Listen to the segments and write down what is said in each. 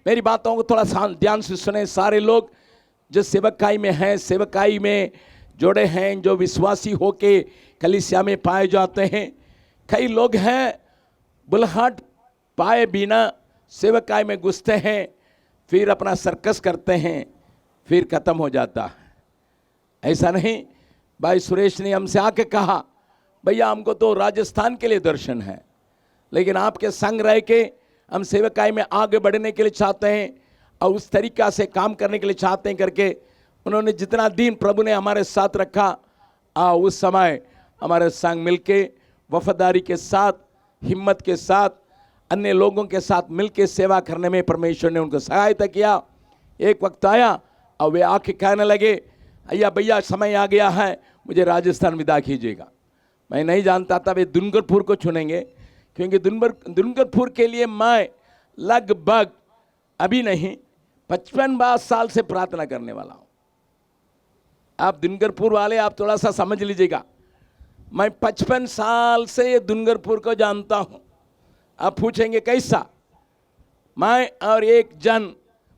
मेरी बातों को थोड़ा ध्यान से सुने। सारे लोग जो सेवकाई में हैं, सेवकाई में जोड़े हैं, जो विश्वासी होके कलीसिया में पाए जाते हैं, कई लोग हैं बुलहाट पाए बिना सेवकाई में घुसते हैं, फिर अपना सर्कस करते हैं, फिर ख़त्म हो जाता है। ऐसा नहीं। भाई सुरेश ने हमसे आके कहा, भैया हमको तो राजस्थान के लिए दर्शन है, लेकिन आपके संग रह के हम सेवकाई में आगे बढ़ने के लिए चाहते हैं और उस तरीक़ा से काम करने के लिए चाहते हैं करके उन्होंने जितना दिन प्रभु ने हमारे साथ रखा, उस समय हमारे संग मिलके वफादारी के साथ, हिम्मत के साथ, अन्य लोगों के साथ मिलके सेवा करने में परमेश्वर ने उनको सहायता किया। एक वक्त आया और वे आके कहने लगे, अय्या भैया समय आ गया है, मुझे राजस्थान विदा कीजिएगा। मैं नहीं जानता था वे डूंगरपुर को चुनेंगे, क्योंकि डूंगरपुर के लिए मैं लगभग अभी नहीं 55 साल से प्रार्थना करने वाला हूँ। आप डूंगरपुर वाले आप थोड़ा सा समझ लीजिएगा, मैं 55 साल से डूंगरपुर को जानता हूँ। आप पूछेंगे कैसा? मैं और एक जन,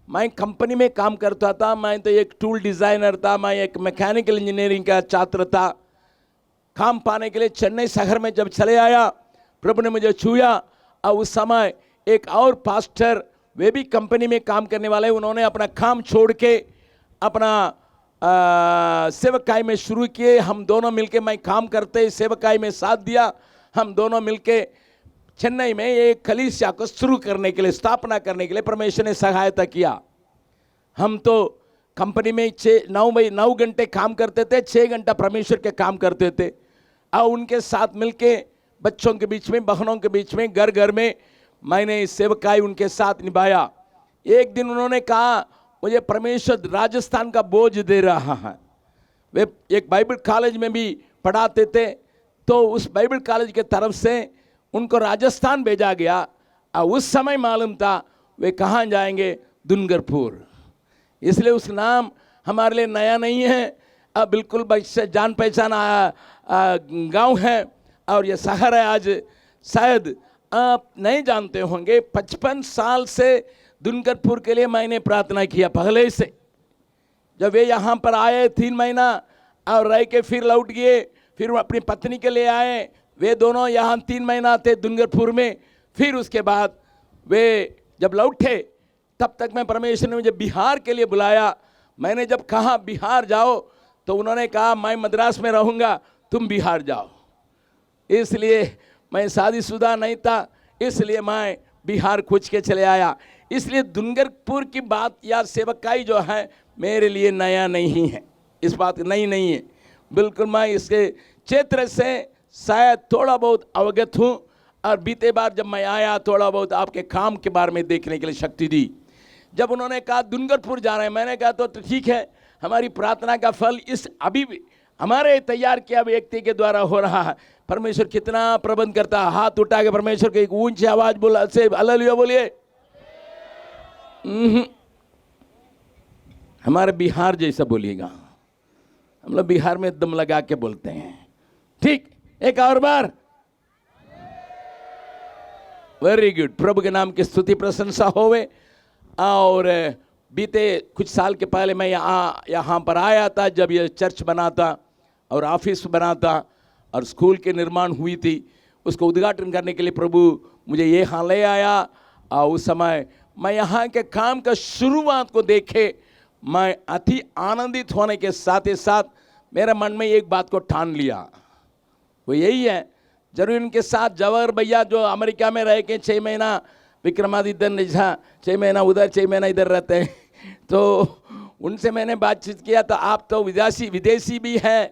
मैं कंपनी में काम करता था, मैं तो एक टूल डिज़ाइनर था, मैं एक मैकेनिकल इंजीनियरिंग का छात्र था। काम पाने के लिए चेन्नई शहर में जब चले आया, प्रभु ने मुझे छुआ और उस समय एक और पास्टर, वे भी कंपनी में काम करने वाले, उन्होंने अपना काम छोड़ के अपना सेवकाई में शुरू किए। हम दोनों मिलके, मैं काम करते सेवकाई में साथ दिया, हम दोनों मिलके चेन्नई में एक कलीसिया को शुरू करने के लिए, स्थापना करने के लिए परमेश्वर ने सहायता किया। हम तो कंपनी में 9 घंटे काम करते थे, 6 घंटा परमेश्वर के काम करते थे और उनके साथ मिलके बच्चों के बीच में, बहनों के बीच में, घर घर में मैंने सेवकाई उनके साथ निभाया। एक दिन उन्होंने कहा, मुझे परमेश्वर राजस्थान का बोझ दे रहा है। वे एक बाइबल कॉलेज में भी पढ़ाते थे, तो उस बाइबल कॉलेज के तरफ से उनको राजस्थान भेजा गया और उस समय मालूम था वे कहाँ जाएंगे, डूंगरपुर। इसलिए उस नाम हमारे लिए नया नहीं है, अब बिल्कुल जान पहचान गांव है और ये शहर है। आज शायद आप नहीं जानते होंगे, 55 साल से डूंगरपुर के लिए मैंने प्रार्थना किया पहले से। जब वे यहाँ पर आए 3 महीना और रह के फिर लौट गए, फिर अपनी पत्नी के लिए आए, वे दोनों यहाँ 3 महीना थे डूंगरपुर में। फिर उसके बाद वे जब लौटे, तब तक मैं परमेश्वर ने मुझे बिहार के लिए बुलाया। मैंने जब कहा बिहार जाओ, तो उन्होंने कहा मैं मद्रास में रहूँगा, तुम बिहार जाओ। इसलिए मैं शादीशुदा नहीं था, इसलिए मैं बिहार खोज के चले आया। इसलिए डूंगरपुर की बात या सेवकाई जो है मेरे लिए नया नहीं है, इस बात नई नहीं है। बिल्कुल मैं इसके क्षेत्र से शायद थोड़ा बहुत अवगत हूँ और बीते बार जब मैं आया थोड़ा बहुत आपके काम के बारे में देखने के लिए शक्ति दी। जब उन्होंने कहा डूंगरपुर जा रहे हैं, मैंने कहा तो ठीक है, हमारी प्रार्थना का फल इस अभी भी हमारे तैयार किया व्यक्ति के द्वारा हो रहा है। परमेश्वर कितना प्रबंध करता है। हाथ उठा के परमेश्वर को एक ऊंची आवाज बोला से हालेलुया बोलिए। हमारे बिहार जैसा बोलिएगा, हम लोग बिहार में दम लगा के बोलते हैं। ठीक, एक और बार वेरी गुड। प्रभु के नाम की स्तुति प्रशंसा होवे। और बीते कुछ साल के पहले मैं यहाँ पर आया था, जब यह चर्च बना था और ऑफिस बना था और स्कूल के निर्माण हुई थी, उसको उद्घाटन करने के लिए प्रभु मुझे ये यहाँ ले आया। और उस समय मैं यहाँ के काम का शुरुआत को देखे मैं अति आनंदित होने के साथ ही साथ मेरे मन में एक बात को ठान लिया, वो यही है, जरूर इनके साथ जवाहर भैया जो अमेरिका में रह के 6 महीना, विक्रमादित्य झा 6 महीना उधर 6 महीना इधर रहते हैं, तो उनसे मैंने बातचीत किया। तो आप तो विदेशी भी हैं,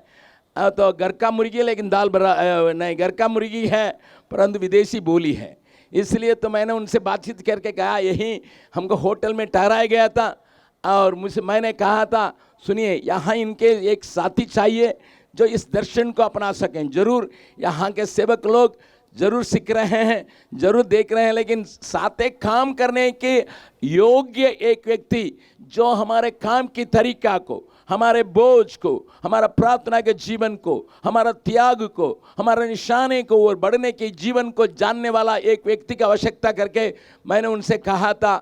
तो घर का मुर्गी लेकिन दाल नहीं, घर का मुर्गी है परंतु विदेशी बोली है। इसलिए तो मैंने उनसे बातचीत करके कहा, यही हमको होटल में ठहराया गया था और मैंने कहा था, सुनिए यहाँ इनके एक साथी चाहिए जो इस दर्शन को अपना सकें। जरूर यहाँ के सेवक लोग जरूर सीख रहे हैं, जरूर देख रहे हैं, लेकिन साथ एक काम करने के योग्य एक व्यक्ति जो हमारे काम की तरीका को, हमारे बोझ को, हमारा प्रार्थना के जीवन को, हमारा त्याग को, हमारे निशाने को और बढ़ने के जीवन को जानने वाला एक व्यक्ति की आवश्यकता करके मैंने उनसे कहा था,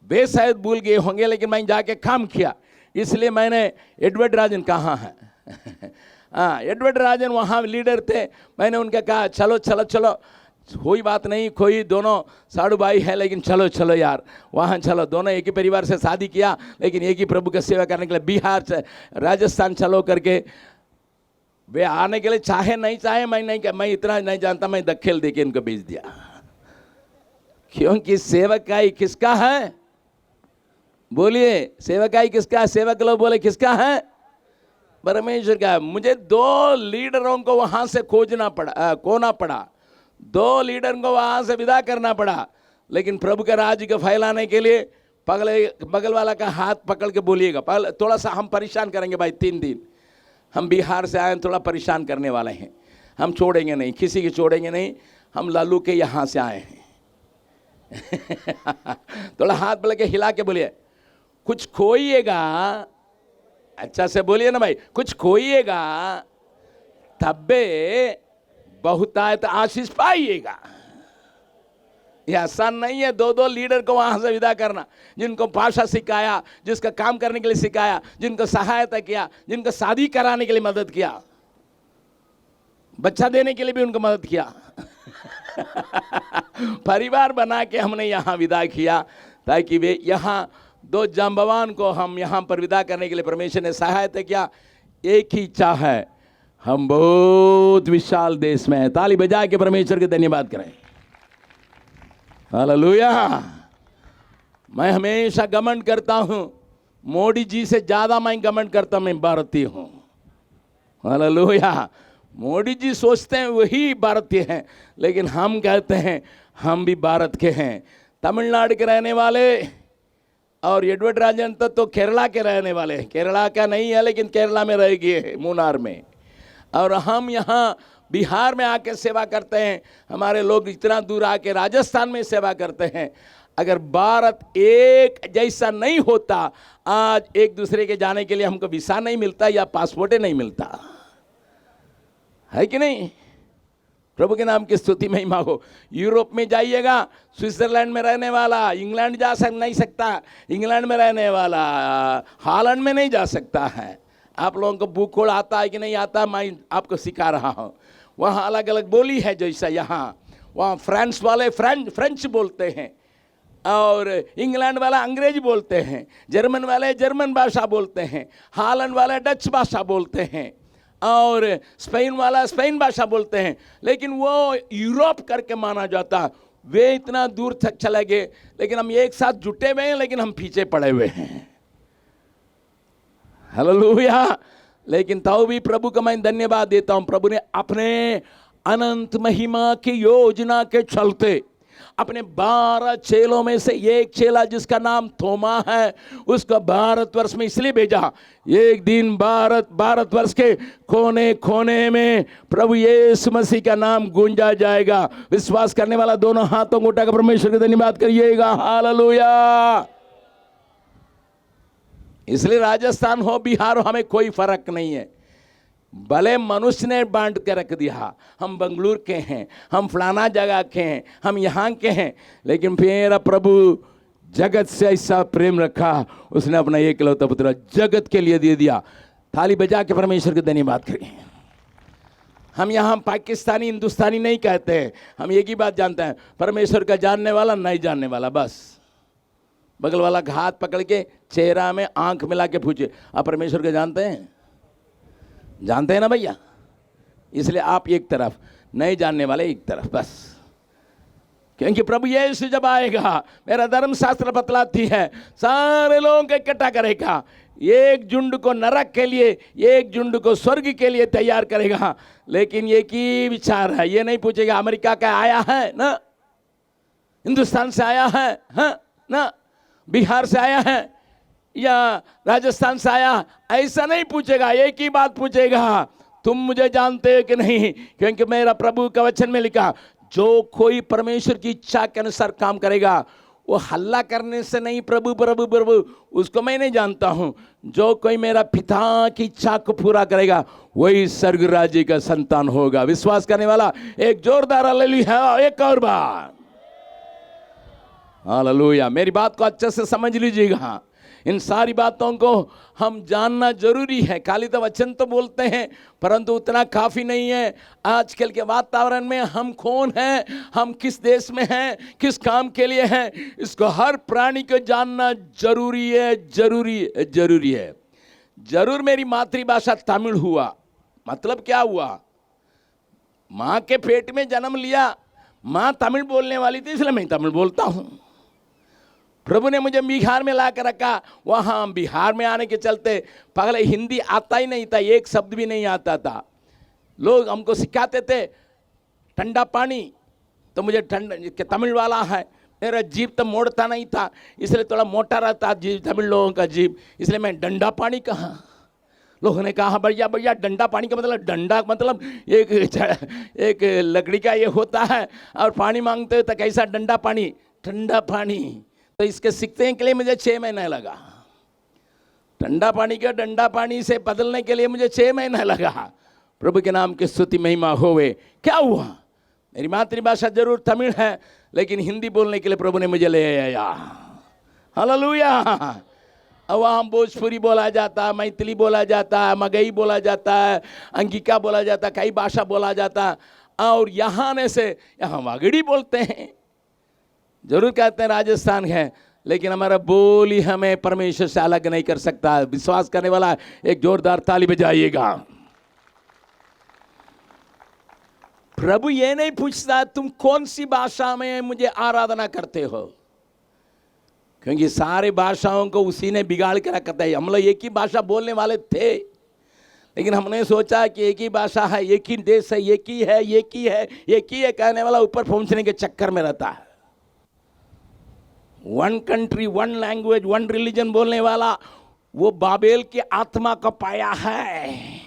वे शायद भूल गए होंगे, लेकिन मैं जाके काम किया। इसलिए मैंने एडवर्ड राजन कहाँ है हाँ, एडवर्ड राजन वहाँ लीडर थे। मैंने उनका कहा चलो चलो चलो, कोई बात नहीं, कोई दोनों साड़ू भाई है, लेकिन चलो चलो यार वहाँ चलो। दोनों एक ही परिवार से शादी किया, लेकिन एक ही प्रभु का सेवा करने के लिए बिहार से राजस्थान चलो करके वे आने के लिए चाहे नहीं चाहे, मैं इतना नहीं जानता, मैं दखेल देके इनको भेज दिया। क्योंकि सेवकाई किसका है? बोलिए, सेवकाई किसका है? सेवक लोग बोले किसका है? परमेश्वर का है। मुझे 2 लीडरों को वहां से खोना पड़ा, 2 लीडर को वहां से विदा करना पड़ा, लेकिन प्रभु के राज्य को फैलाने के लिए बगल वाला का हाथ पकड़ के बोलिएगा, थोड़ा सा हम परेशान करेंगे भाई, 3 दिन हम बिहार से आए, थोड़ा परेशान करने वाले हैं, हम छोड़ेंगे नहीं, किसी की छोड़ेंगे नहीं, हम लालू के यहाँ से आए हैं थोड़ा हाथ पकड़ के हिला के बोलिए, कुछ खोइएगा, अच्छा से बोलिए ना भाई, कुछ खोइएगा तब्बे बहुतायत आशीष पाइएगा। यह आसान नहीं है 2 लीडर को वहां से विदा करना, जिनको भाषा सिखाया, जिसका काम करने के लिए सिखाया, जिनको सहायता किया, जिनको शादी कराने के लिए मदद किया, बच्चा देने के लिए भी उनको मदद किया परिवार बना के हमने यहाँ विदा किया, ताकि वे यहाँ 2 जांबवान को हम यहाँ पर विदा करने के लिए परमेश्वर ने सहायता किया। एक ही इच्छा है, हम बहुत विशाल देश में हैं। ताली बजा के परमेश्वर के धन्यवाद करें। हालेलुया। मैं हमेशा घमंड करता हूं, मोदी जी से ज्यादा मैं घमंड करता, मैं भारतीय हूं। हालेलुया। मोदी जी सोचते हैं वही भारतीय हैं, लेकिन हम कहते हैं हम भी भारत के हैं। तमिलनाडु के रहने वाले और एडवर्ड राजन तो केरला के रहने वाले हैं, केरला का नहीं है लेकिन केरला में रह गए हैं, मूनार में। और हम यहाँ बिहार में आके सेवा करते हैं, हमारे लोग इतना दूर आके राजस्थान में सेवा करते हैं। अगर भारत एक जैसा नहीं होता, आज एक दूसरे के जाने के लिए हमको वीसा नहीं मिलता या पासपोर्ट नहीं मिलता, है कि नहीं? प्रभु के नाम की स्तुति महिमा हो। यूरोप में जाइएगा, स्विट्जरलैंड में रहने वाला इंग्लैंड जा नहीं सकता, इंग्लैंड में रहने वाला हॉलैंड में नहीं जा सकता है। आप लोगों को भूखोड़ आता है कि नहीं आता, मैं आपको सिखा रहा हूँ। वहाँ अलग अलग बोली है, जैसा यहाँ वहाँ फ्रांस वाले फ्रेंच बोलते हैं, और इंग्लैंड वाला अंग्रेजी बोलते हैं, जर्मन वाले जर्मन भाषा बोलते हैं, हॉलैंड वाले डच भाषा बोलते हैं, और स्पेन वाला स्पेन भाषा बोलते हैं। लेकिन वो यूरोप करके माना जाता। वे इतना दूर तक चले गए, लेकिन हम एक साथ जुटे हुए हैं, लेकिन हम पीछे पड़े हुए हैं। हालेलुया। लेकिन तो भी प्रभु का मैं धन्यवाद देता हूं, प्रभु ने अपने अनंत महिमा की योजना के चलते अपने 12 चेलों में से एक चेला जिसका नाम थोमा है, उसको भारतवर्ष में इसलिए भेजा। एक दिन भारतवर्ष के कोने कोने में प्रभु यीशु मसीह का नाम गूंजा जाएगा। विश्वास करने वाला दोनों हाथों को उठाकर परमेश्वर का धन्यवाद करिएगा। हालेलुया। इसलिए राजस्थान हो बिहार हो, हमें कोई फर्क नहीं है। भले मनुष्य ने बांट के रख दिया, हम बंगलुरु के हैं, हम फलाना जगह के हैं, हम यहाँ के हैं, लेकिन मेरा प्रभु जगत से ऐसा प्रेम रखा, उसने अपना एकलौता पुत्र जगत के लिए दे दिया। थाली बजा के परमेश्वर के धन्यवाद करें। हम यहाँ पाकिस्तानी हिंदुस्तानी नहीं कहते हैं, हम एक ही बात जानते हैं, परमेश्वर का जानने वाला नहीं जानने वाला। बस बगल वाला का हाथ पकड़ के चेहरा में आंख मिला के पूछे, आप परमेश्वर को जानते हैं? जानते हैं ना भैया? इसलिए आप एक तरफ, नहीं जानने वाले एक तरफ, बस। क्योंकि प्रभु यीशु जब आएगा, मेरा धर्मशास्त्र बतलाती है, सारे लोगों को इकट्ठा करेगा, एक झुंड को नरक के लिए, एक झुंड को स्वर्ग के लिए तैयार करेगा। लेकिन एक ही विचार है, ये नहीं पूछेगा अमेरिका का आया है ना, हिंदुस्तान से आया है ना, बिहार से आया है या राजस्थान से आया, ऐसा नहीं पूछेगा। एक ही बात पूछेगा, तुम मुझे जानते हो कि नहीं? क्योंकि मेरा प्रभु का वचन में लिखा, जो कोई परमेश्वर की इच्छा के अनुसार काम करेगा, वो हल्ला करने से नहीं, प्रभु प्रभु प्रभु उसको मैं नहीं जानता हूं। जो कोई मेरा पिता की इच्छा को पूरा करेगा, वही स्वर्ग राज्य का संतान होगा। विश्वास करने वाला एक जोरदार हालेलुया, एक और बार। हालेलुया। मेरी बात को अच्छे से समझ लीजिएगा। इन सारी बातों को हम जानना जरूरी है। खाली तो वचन तो बोलते हैं, परंतु उतना काफ़ी नहीं है। आजकल के वातावरण में हम कौन हैं, हम किस देश में हैं, किस काम के लिए हैं, इसको हर प्राणी को जानना जरूरी है, जरूरी है, जरूरी है। जरूर मेरी मातृभाषा तमिल हुआ, मतलब क्या हुआ, माँ के पेट में जन्म लिया, माँ तमिल बोलने वाली थी, इसलिए मैं तमिल बोलता हूँ। प्रभु ने मुझे बिहार में ला कर रखा, वहाँ बिहार में आने के चलते पहले हिंदी आता ही नहीं था, एक शब्द भी नहीं आता था। लोग हमको सिखाते थे ठंडा पानी, तो मुझे ठंडा तमिल वाला है, मेरा जीभ तो मोड़ता नहीं था, इसलिए थोड़ा मोटा रहता जीभ, तमिल लोगों का जीभ, इसलिए मैं डंडा पानी कहा। लोगों ने कहा भैया भैया डंडा पानी का मतलब, डंडा मतलब एक लकड़ी का ये होता है, और पानी मांगते हो तो कैसा डंडा पानी, ठंडा पानी। तो इसके सीखने के लिए मुझे 6 महीना लगा। ठंडा पानी का डंडा पानी से बदलने के लिए मुझे 6 महीना लगा। प्रभु के नाम की स्तुति महिमा होवे। क्या हुआ, मेरी मातृभाषा जरूर तमिल है, लेकिन हिंदी बोलने के लिए प्रभु ने मुझे ले आया। हालेलुया। अब वहाँ भोजपुरी बोला जाता है, मैथिली बोला जाता है, मगही बोला जाता है, अंगिका बोला जाता है, कई भाषा बोला जाता है। और यहाँ आने से यहाँ वागड़ी बोलते हैं। जरूर कहते हैं राजस्थान है, लेकिन हमारा बोल ही हमें परमेश्वर से अलग नहीं कर सकता। विश्वास करने वाला एक जोरदार ताली बजाइएगा। प्रभु ये नहीं पूछता तुम कौन सी भाषा में मुझे आराधना करते हो, क्योंकि सारे भाषाओं को उसी ने बिगाड़ के रखा था। हम लोग एक ही भाषा बोलने वाले थे, लेकिन हमने सोचा कि एक ही भाषा है, एक ही देश है, एक ही है, एक ही है, एक ही है कहने वाला ऊपर पहुंचने के चक्कर में रहता है। 1 कंट्री 1 लैंग्वेज 1 रिलीजन बोलने वाला वो बाबेल की आत्मा को पाया है।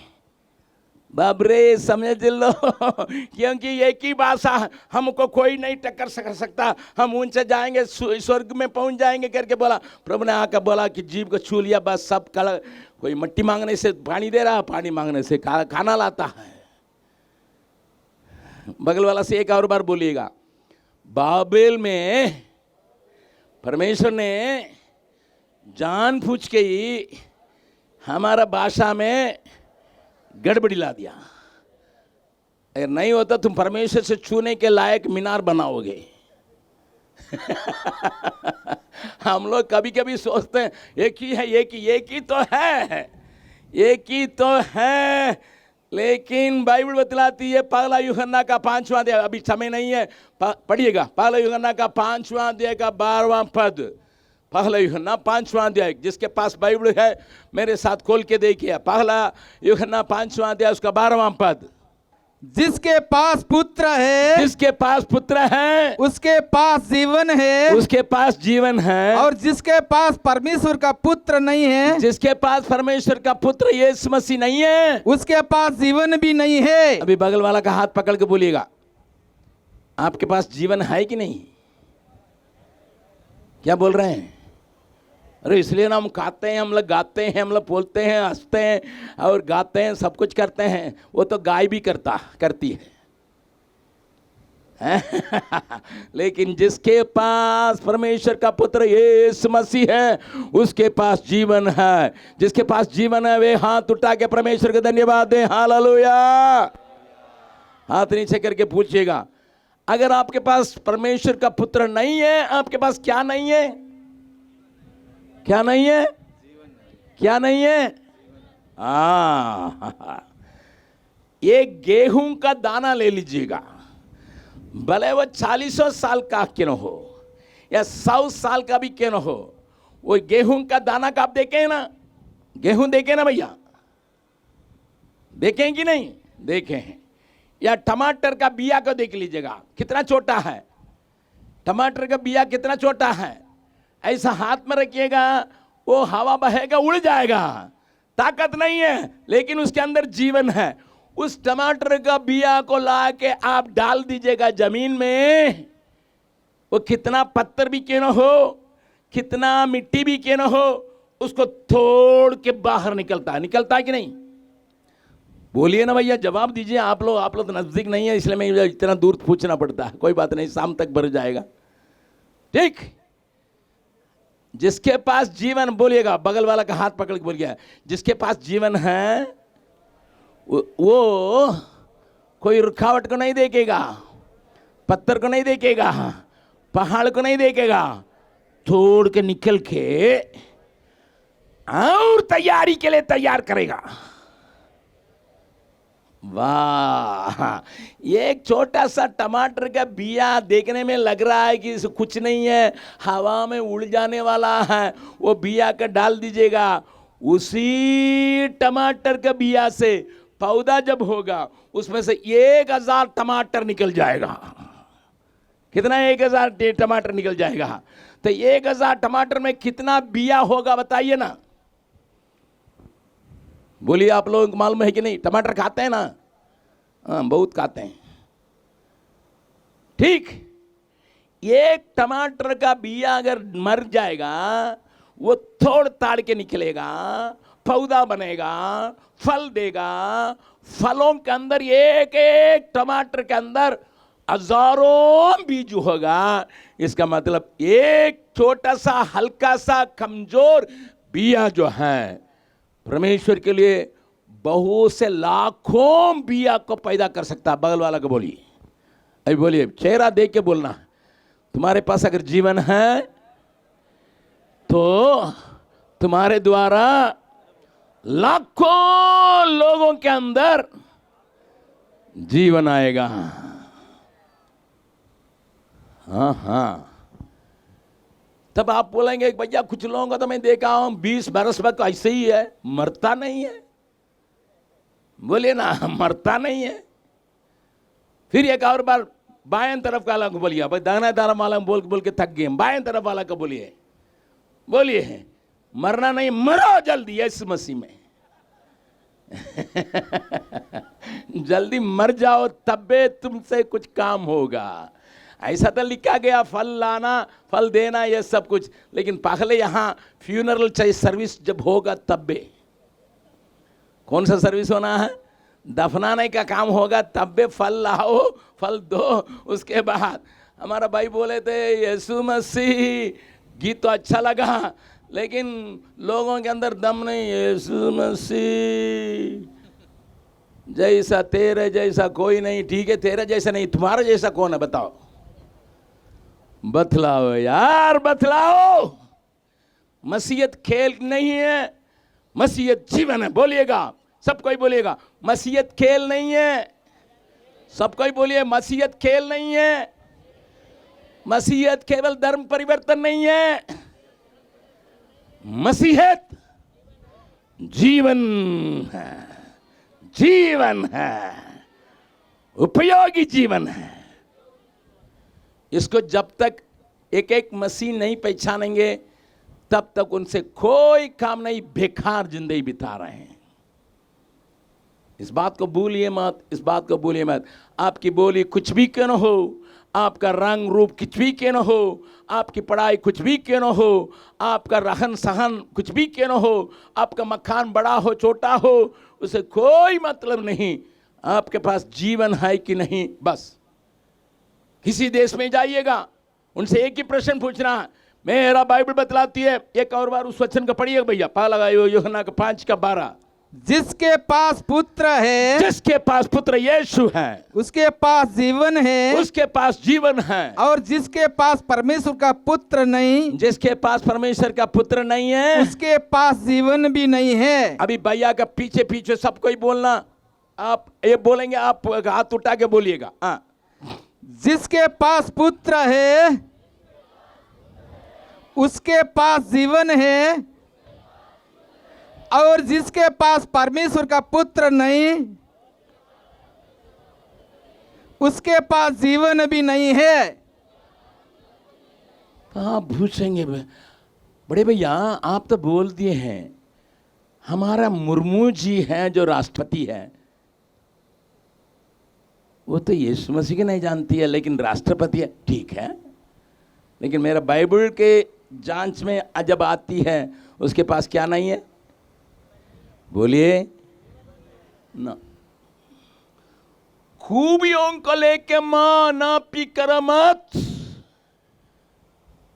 बाबरे समझ लो, क्योंकि एक ही भाषा हमको कोई नहीं टक्कर सकता, हम उनसे जाएंगे स्वर्ग में पहुंच जाएंगे करके बोला। प्रभु ने आकर बोला कि जीव को छू लिया, बस सब कल, कोई मिट्टी मांगने से पानी दे रहा, पानी मांगने से खाना लाता है। बगल वाला से एक और बार बोलिएगा, बाबेल में परमेश्वर ने जानबूझ के ही हमारा भाषा में गड़बड़ी ला दिया। अगर नहीं होता तुम परमेश्वर से छूने के लायक मीनार बनाओगे। हम लोग कभी कभी सोचते हैं एक ही है, एक ही तो है, एक ही तो है, लेकिन बाइबल बतलाती है पहला यूहन्ना का 5वां अध्याय, अभी समय नहीं है, पढ़िएगा, पहला यूहन्ना का 5वां अध्याय का 12वां पद। पहला यूहन्ना 5वां अध्याय, जिसके पास बाइबल है मेरे साथ खोल के देखिए। पहला यूहन्ना 5वां अध्याय उसका 12वां पद। जिसके पास पुत्र है, जिसके पास पुत्र है उसके पास जीवन है, उसके पास जीवन है। और जिसके पास परमेश्वर का पुत्र नहीं है, जिसके पास परमेश्वर का पुत्र यीशु मसीह नहीं है, उसके पास जीवन भी नहीं है। अभी बगल वाला का हाथ पकड़ के बोलिएगा, आपके पास जीवन है कि नहीं? क्या बोल रहे हैं? अरे इसलिए ना हम खाते हैं, हम लोग गाते हैं, हम लोग बोलते हैं, हंसते हैं और गाते हैं, सब कुछ करते हैं। वो तो गाय भी करती है। लेकिन जिसके पास परमेश्वर का पुत्र यीशु मसीह है, उसके पास जीवन है। जिसके पास जीवन है वे हाथ उठा के परमेश्वर को धन्यवाद दें। हालेलुया। हाथ नीचे करके पूछिएगा, अगर आपके पास परमेश्वर का पुत्र नहीं है, आपके पास क्या नहीं है? क्या नहीं है? क्या नहीं है? एक गेहूं का दाना ले लीजिएगा, भले वो 40 साल का क्यों हो या 100 साल का भी क्यों हो, वो गेहूं का दाना का आप देखें ना, गेहूं देखें ना भैया, देखें कि नहीं? देखें। या टमाटर का बिया को देख लीजिएगा, कितना छोटा है टमाटर का बिया, कितना छोटा है। ऐसा हाथ में रखिएगा, वो हवा बहेगा, उड़ जाएगा, ताकत नहीं है, लेकिन उसके अंदर जीवन है। उस टमाटर का बिया को ला के आप डाल दीजिएगा जमीन में, वो कितना पत्थर भी क्यों न हो, कितना मिट्टी भी क्यों न हो, उसको तोड़ के बाहर निकलता है कि नहीं? बोलिए ना भैया, जवाब दीजिए। आप लोग तो नजदीक नहीं है, इसलिए मैं इतना दूर पूछना पड़ता है। कोई बात नहीं, शाम तक भर जाएगा। ठीक, जिसके पास जीवन, बोलिएगा, बगल वाला का हाथ पकड़ के बोल गया, जिसके पास जीवन है वो कोई रुकावट को नहीं देखेगा, पत्थर को नहीं देखेगा, पहाड़ को नहीं देखेगा, तोड़ के निकल के और तैयारी के लिए तैयार करेगा। वाह, ये एक छोटा सा टमाटर का बिया देखने में लग रहा है कि इसे कुछ नहीं है, हवा में उड़ जाने वाला है, वो बिया का डाल दीजिएगा, उसी टमाटर का बिया से पौधा जब होगा उसमें से 1000 टमाटर निकल जाएगा। कितना? 1000 टमाटर निकल जाएगा। तो 1000 टमाटर में कितना बिया होगा बताइए ना। बोलिए, आप लोगों को मालूम है कि नहीं? टमाटर खाते हैं ना? हाँ, बहुत खाते हैं। ठीक, एक टमाटर का बिया अगर मर जाएगा, वो तोड़ ताड़ के निकलेगा, पौधा बनेगा, फल देगा, फलों के अंदर एक एक टमाटर के अंदर हजारों बीज होगा। इसका मतलब एक छोटा सा हल्का सा कमजोर बिया जो है परमेश्वर के लिए बहुत से लाखों बिया को पैदा कर सकता है। बगल वाला को बोलिए, अभी बोलिए, चेहरा देख के बोलना, तुम्हारे पास अगर जीवन है तो तुम्हारे द्वारा लाखों लोगों के अंदर जीवन आएगा। हाँ हाँ, तब आप बोलेंगे भैया कुछ लोगों का तो मैं देखा हूं 20 बरस बाद तो ऐसे ही है, मरता नहीं है। बोलिए ना, मरता नहीं है। फिर एक और बार बाएं तरफ वाला को बोलिए, भाई दाहिना तरफ वाला बोल बोल के थक गए, बाएं तरफ वाला को बोलिए, बोलिए मरना नहीं, मरो जल्दी यीशु मसीह में। जल्दी मर जाओ तबे तुमसे कुछ काम होगा। ऐसा तो लिखा गया फल लाना फल देना ये सब कुछ, लेकिन पहले यहाँ फ्यूनरल चाहिए सर्विस जब होगा तबे। कौन सा सर्विस होना है? दफनाने का काम होगा तबे फल लाओ फल दो। उसके बाद हमारा भाई बोले थे यीशु मसीह, गीत तो अच्छा लगा लेकिन लोगों के अंदर दम नहीं। यीशु मसीह जैसा तेरे जैसा कोई नहीं। ठीक है, तेरे जैसा नहीं, तुम्हारा जैसा कौन है बताओ? बतलाओ यार, बतलाओ। मसीहत खेल नहीं है, मसीहत जीवन है। बोलिएगा, सब कोई बोलिएगा, मसीहत खेल नहीं है। सब कोई बोलिए, मसीहत खेल नहीं है। मसीहत केवल धर्म परिवर्तन नहीं है, मसीहत जीवन है। जीवन है, उपयोगी जीवन है। इसको जब तक एक एक मसीह नहीं पहचानेंगे तब तक उनसे कोई काम नहीं, बेकार जिंदगी बिता रहे हैं। इस बात को भूलिए मत, इस बात को भूलिए मत। आपकी बोली कुछ भी क्यों न हो, आपका रंग रूप कुछ भी क्यों न हो, आपकी पढ़ाई कुछ भी क्यों न हो, आपका रहन सहन कुछ भी क्यों न हो, आपका मकान बड़ा हो छोटा हो, उसे कोई मतलब नहीं। आपके पास जीवन है कि नहीं, बस। किसी देश में जाइएगा, उनसे एक ही प्रश्न पूछना है। मेरा बाइबल बतलाती है, एक और बार उस वचन का पढ़िएगा भैया, पहला यूहन्ना का 5:12। जिसके पास पुत्र है, जिसके पास पुत्र यीशु है, उसके पास जीवन है। उसके पास जीवन है। और जिसके पास परमेश्वर का पुत्र नहीं, जिसके पास परमेश्वर का पुत्र नहीं है, उसके पास जीवन भी नहीं है। अभी भैया का पीछे पीछे सब कोई बोलना। आप ये बोलेंगे, आप हाथ उठा के बोलिएगा। हाँ, जिसके पास पुत्र है उसके पास जीवन है, और जिसके पास परमेश्वर का पुत्र नहीं उसके पास जीवन भी नहीं है। आप पूछेंगे बड़े भैया आप तो बोल दिए हैं, हमारा मुर्मू जी हैं जो राष्ट्रपति है, वो तो यीशु मसीह के नहीं जानती है लेकिन राष्ट्रपति है। ठीक है, लेकिन मेरा बाइबल के जांच में जब आती है उसके पास क्या नहीं है? बोलिए ना। खूबियों को लेके मां ना पी कर मत,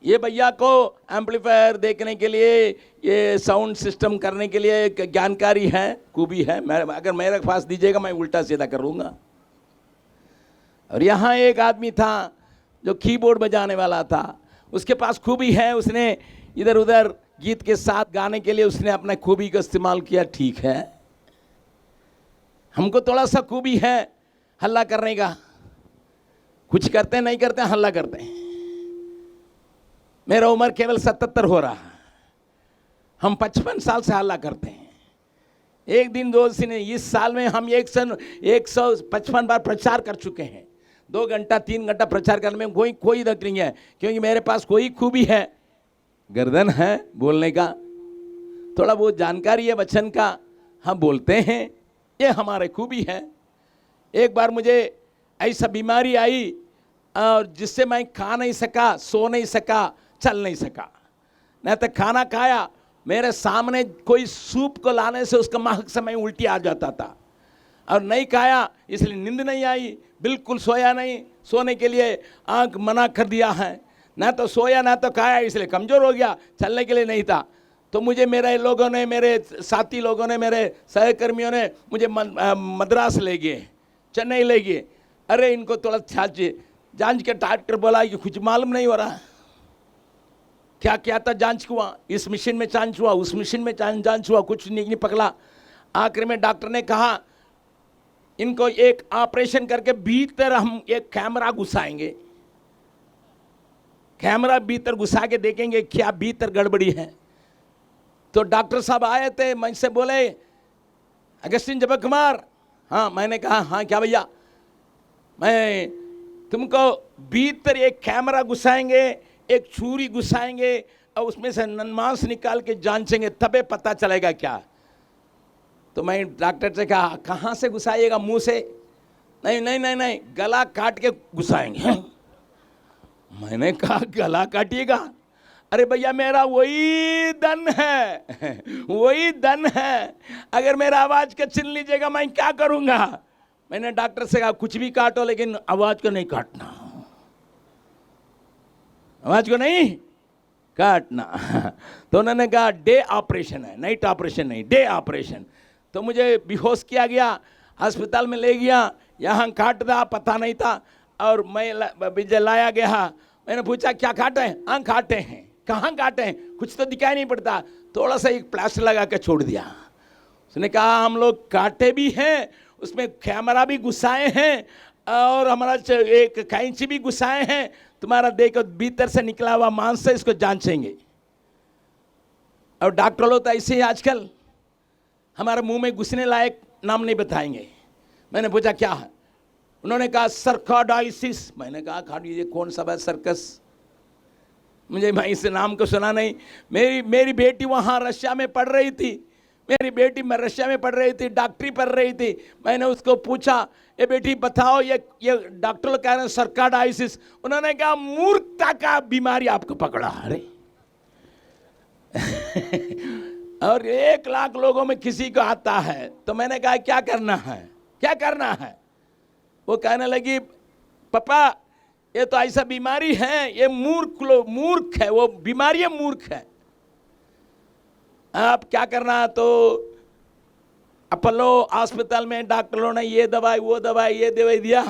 ये भैया को एम्पलीफायर देखने के लिए, ये साउंड सिस्टम करने के लिए एक जानकारी है, खूबी है। मैं अगर मेरे पास दीजिएगा मैं उल्टा सीधा कर लूँगा। और यहाँ एक आदमी था जो कीबोर्ड बजाने वाला था, उसके पास खूबी है, उसने इधर उधर गीत के साथ गाने के लिए उसने अपना खूबी का इस्तेमाल किया। ठीक है, हमको थोड़ा सा खूबी है हल्ला करने का, कुछ करते हैं नहीं करते हैं, हल्ला करते हैं। मेरा उम्र केवल 77 हो रहा है, हम 55 साल से हल्ला करते हैं। एक दिन दोस्त ने, इस साल में हम 155 बार प्रचार कर चुके हैं। 2 घंटा 3 घंटा प्रचार करने में कोई दर्द नहीं है, क्योंकि मेरे पास कोई खूबी है, गर्दन है बोलने का, थोड़ा बहुत जानकारी है वचन का, हम बोलते हैं, ये हमारे खूबी है। एक बार मुझे ऐसा बीमारी आई और जिससे मैं खा नहीं सका, सो नहीं सका, चल नहीं सका। नहीं तो खाना खाया, मेरे सामने कोई सूप को लाने से उसका महक से मैं उल्टी आ जाता था। और नहीं खाया इसलिए नींद नहीं आई, बिल्कुल सोया नहीं, सोने के लिए आंख मना कर दिया है। ना तो सोया ना तो खाया, इसलिए कमज़ोर हो गया, चलने के लिए नहीं था। तो मुझे मेरे लोगों ने, मेरे साथी लोगों ने, मेरे सहकर्मियों ने मुझे मद्रास ले गए, चेन्नई ले गए। अरे इनको थोड़ा जांच के डॉक्टर बोला कि कुछ मालूम नहीं हो रहा, क्या क्या था, जांच हुआ, इस मशीन में जांच हुआ, उस मशीन में जांच हुआ, कुछ नहीं पकड़ा। आखिर में डॉक्टर ने कहा इनको एक ऑपरेशन करके भीतर हम एक कैमरा घुसाएंगे, कैमरा भीतर घुसा के देखेंगे क्या भीतर गड़बड़ी है। तो डॉक्टर साहब आए थे, मुझसे बोले अगस्टिन जब कुमार, हाँ। मैंने कहा हाँ क्या भैया, मैं तुमको भीतर एक कैमरा घुसाएंगे, एक छुरी घुसाएंगे और उसमें से मांस निकाल के जांचेंगे, तबे पता चलेगा क्या। तो मैं डॉक्टर से कहा कहाँ से घुसाइएगा, मुंह से? नहीं नहीं नहीं नहीं, गला काट के घुसाएंगे। मैंने कहा गला काटिएगा? अरे भैया मेरा वही दन है, वही दन है, अगर मेरा आवाज का छीन लीजिएगा मैं क्या करूंगा। मैंने डॉक्टर से कहा कुछ भी काटो लेकिन आवाज को नहीं काटना, आवाज को नहीं काटना। तो उन्होंने कहा डे ऑपरेशन है, नाइट ऑपरेशन नहीं, डे ऑपरेशन। तो मुझे बेहोश किया गया, अस्पताल में ले गया, यहाँ काट था पता नहीं था, और मैं लाया गया। मैंने पूछा क्या काटे हैं? हाँ काटे हैं। कहाँ काटे हैं? कुछ तो दिखाई नहीं पड़ता, थोड़ा सा एक प्लास्टर लगा के छोड़ दिया। उसने कहा हम लोग काटे भी हैं, उसमें कैमरा भी घुसाए हैं और हमारा एक कैंची भी घुसाए हैं, तुम्हारा देखो भीतर से निकला हुआ मांस से इसको जांचेंगे। और डॉक्टर लोग तो ऐसे ही आजकल हमारे मुंह में घुसने लायक नाम नहीं बताएंगे। मैंने पूछा क्या है? उन्होंने कहा सर्काडाइसिस। मैंने कहा ये कौन सा है सर्कस, मैं इस नाम को सुना नहीं। मेरी बेटी वहाँ रशिया में पढ़ रही थी, मेरी बेटी मैं रशिया में पढ़ रही थी, डॉक्टरी पढ़ रही थी। मैंने उसको पूछा ये बेटी बताओ ये डॉक्टर लोग कह रहे हैं सर्काडाइसिस। उन्होंने कहा मूर्खता का बीमारी आपको पकड़ा। अरे और 1 लाख लोगों में किसी को आता है। तो मैंने कहा क्या करना है, क्या करना है? वो कहने लगी पापा ये तो ऐसा बीमारी है, ये मूर्ख है, वो बीमारी मूर्ख है, आप क्या करना। तो अपोलो अस्पताल में डॉक्टरों ने ये दवाई वो दवाई ये दवाई दिया,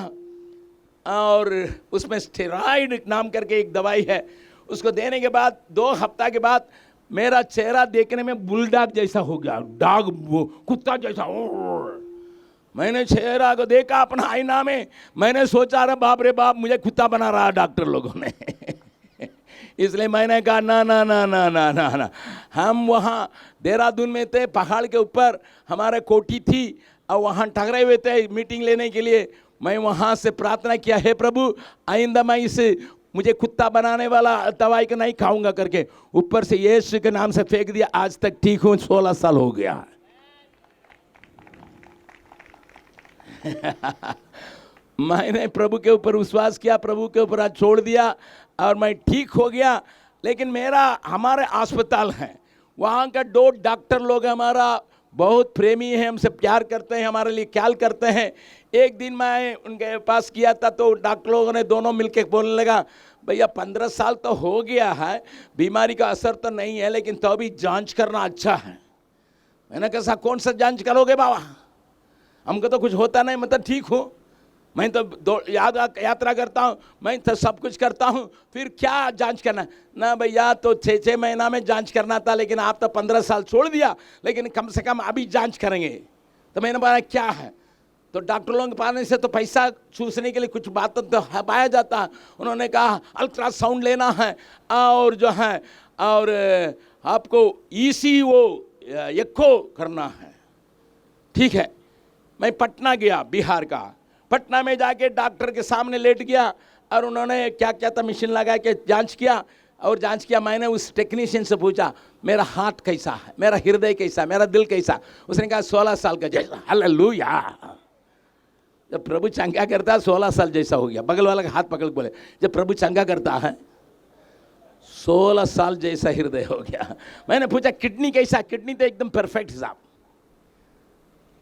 और उसमें स्टेरॉइड नाम करके एक दवाई है, उसको देने के बाद 2 हफ्ता के बाद मेरा चेहरा देखने में बुलडॉग जैसा हो गया, डॉग कुत्ता जैसा। मैंने चेहरा को देखा अपना आईना में, मैंने सोचा अरे बाप रे बाप मुझे कुत्ता बना रहा डॉक्टर लोगों ने। इसलिए मैंने कहा ना ना ना ना ना ना ना। हम वहाँ देहरादून में थे, पहाड़ के ऊपर हमारे कोठी थी और वहाँ ठहरे हुए थे मीटिंग लेने के लिए। मैं वहाँ से प्रार्थना किया, हे प्रभु आइंदा मैं इसे मुझे कुत्ता बनाने वाला दवाई को नहीं खाऊंगा करके ऊपर से यीशु के नाम से फेंक दिया। आज तक ठीक हूँ, 16 साल हो गया। मैंने प्रभु के ऊपर विश्वास किया, प्रभु के ऊपर आज छोड़ दिया और मैं ठीक हो गया। लेकिन हमारे अस्पताल हैं, वहाँ का 2 डॉक्टर लोग हमारा बहुत प्रेमी है, हमसे प्यार करते हैं, हमारे लिए ख्याल करते हैं। एक दिन मैं उनके पास किया था तो डॉक्टर लोगों ने दोनों मिलकर बोलने लगा, भैया 15 साल तो हो गया है, बीमारी का असर तो नहीं है, लेकिन तो भी जांच करना अच्छा है। मैंने कहा कौन सा जांच करोगे बाबा, हमको तो कुछ होता नहीं, मतलब ठीक हूँ, मैं तो यात्रा करता हूँ, मैं तो सब कुछ करता हूँ, फिर क्या जांच करना ना भैया। तो 6 महीना में जांच करना था, लेकिन आप तो 15 साल छोड़ दिया, लेकिन कम से कम अभी जांच करेंगे। तो मैंने बोला क्या है, तो डॉक्टर लोगों के पाने से तो पैसा चूसने के लिए कुछ बात तो पाया जाता है। उन्होंने कहा अल्ट्रासाउंड लेना है और जो है और आपको ECO एको करना है। ठीक है, मैं पटना गया, बिहार का। पटना में जाके डॉक्टर के सामने लेट गया और उन्होंने क्या क्या था मशीन लगा के जांच किया और जांच किया। मैंने उस टेक्नीशियन से पूछा मेरा हार्ट कैसा है, मेरा हृदय कैसा, मेरा दिल कैसा। उसने कहा 16 साल का जैसा। हालेलुया। जब प्रभु चंगा करता है 16 साल जैसा हो गया। बगल वाला का हाथ पकड़ बोले जब प्रभु चंगा करता है 16 साल जैसा हृदय हो गया। मैंने पूछा किडनी कैसा, किडनी तो एकदम परफेक्ट साहब।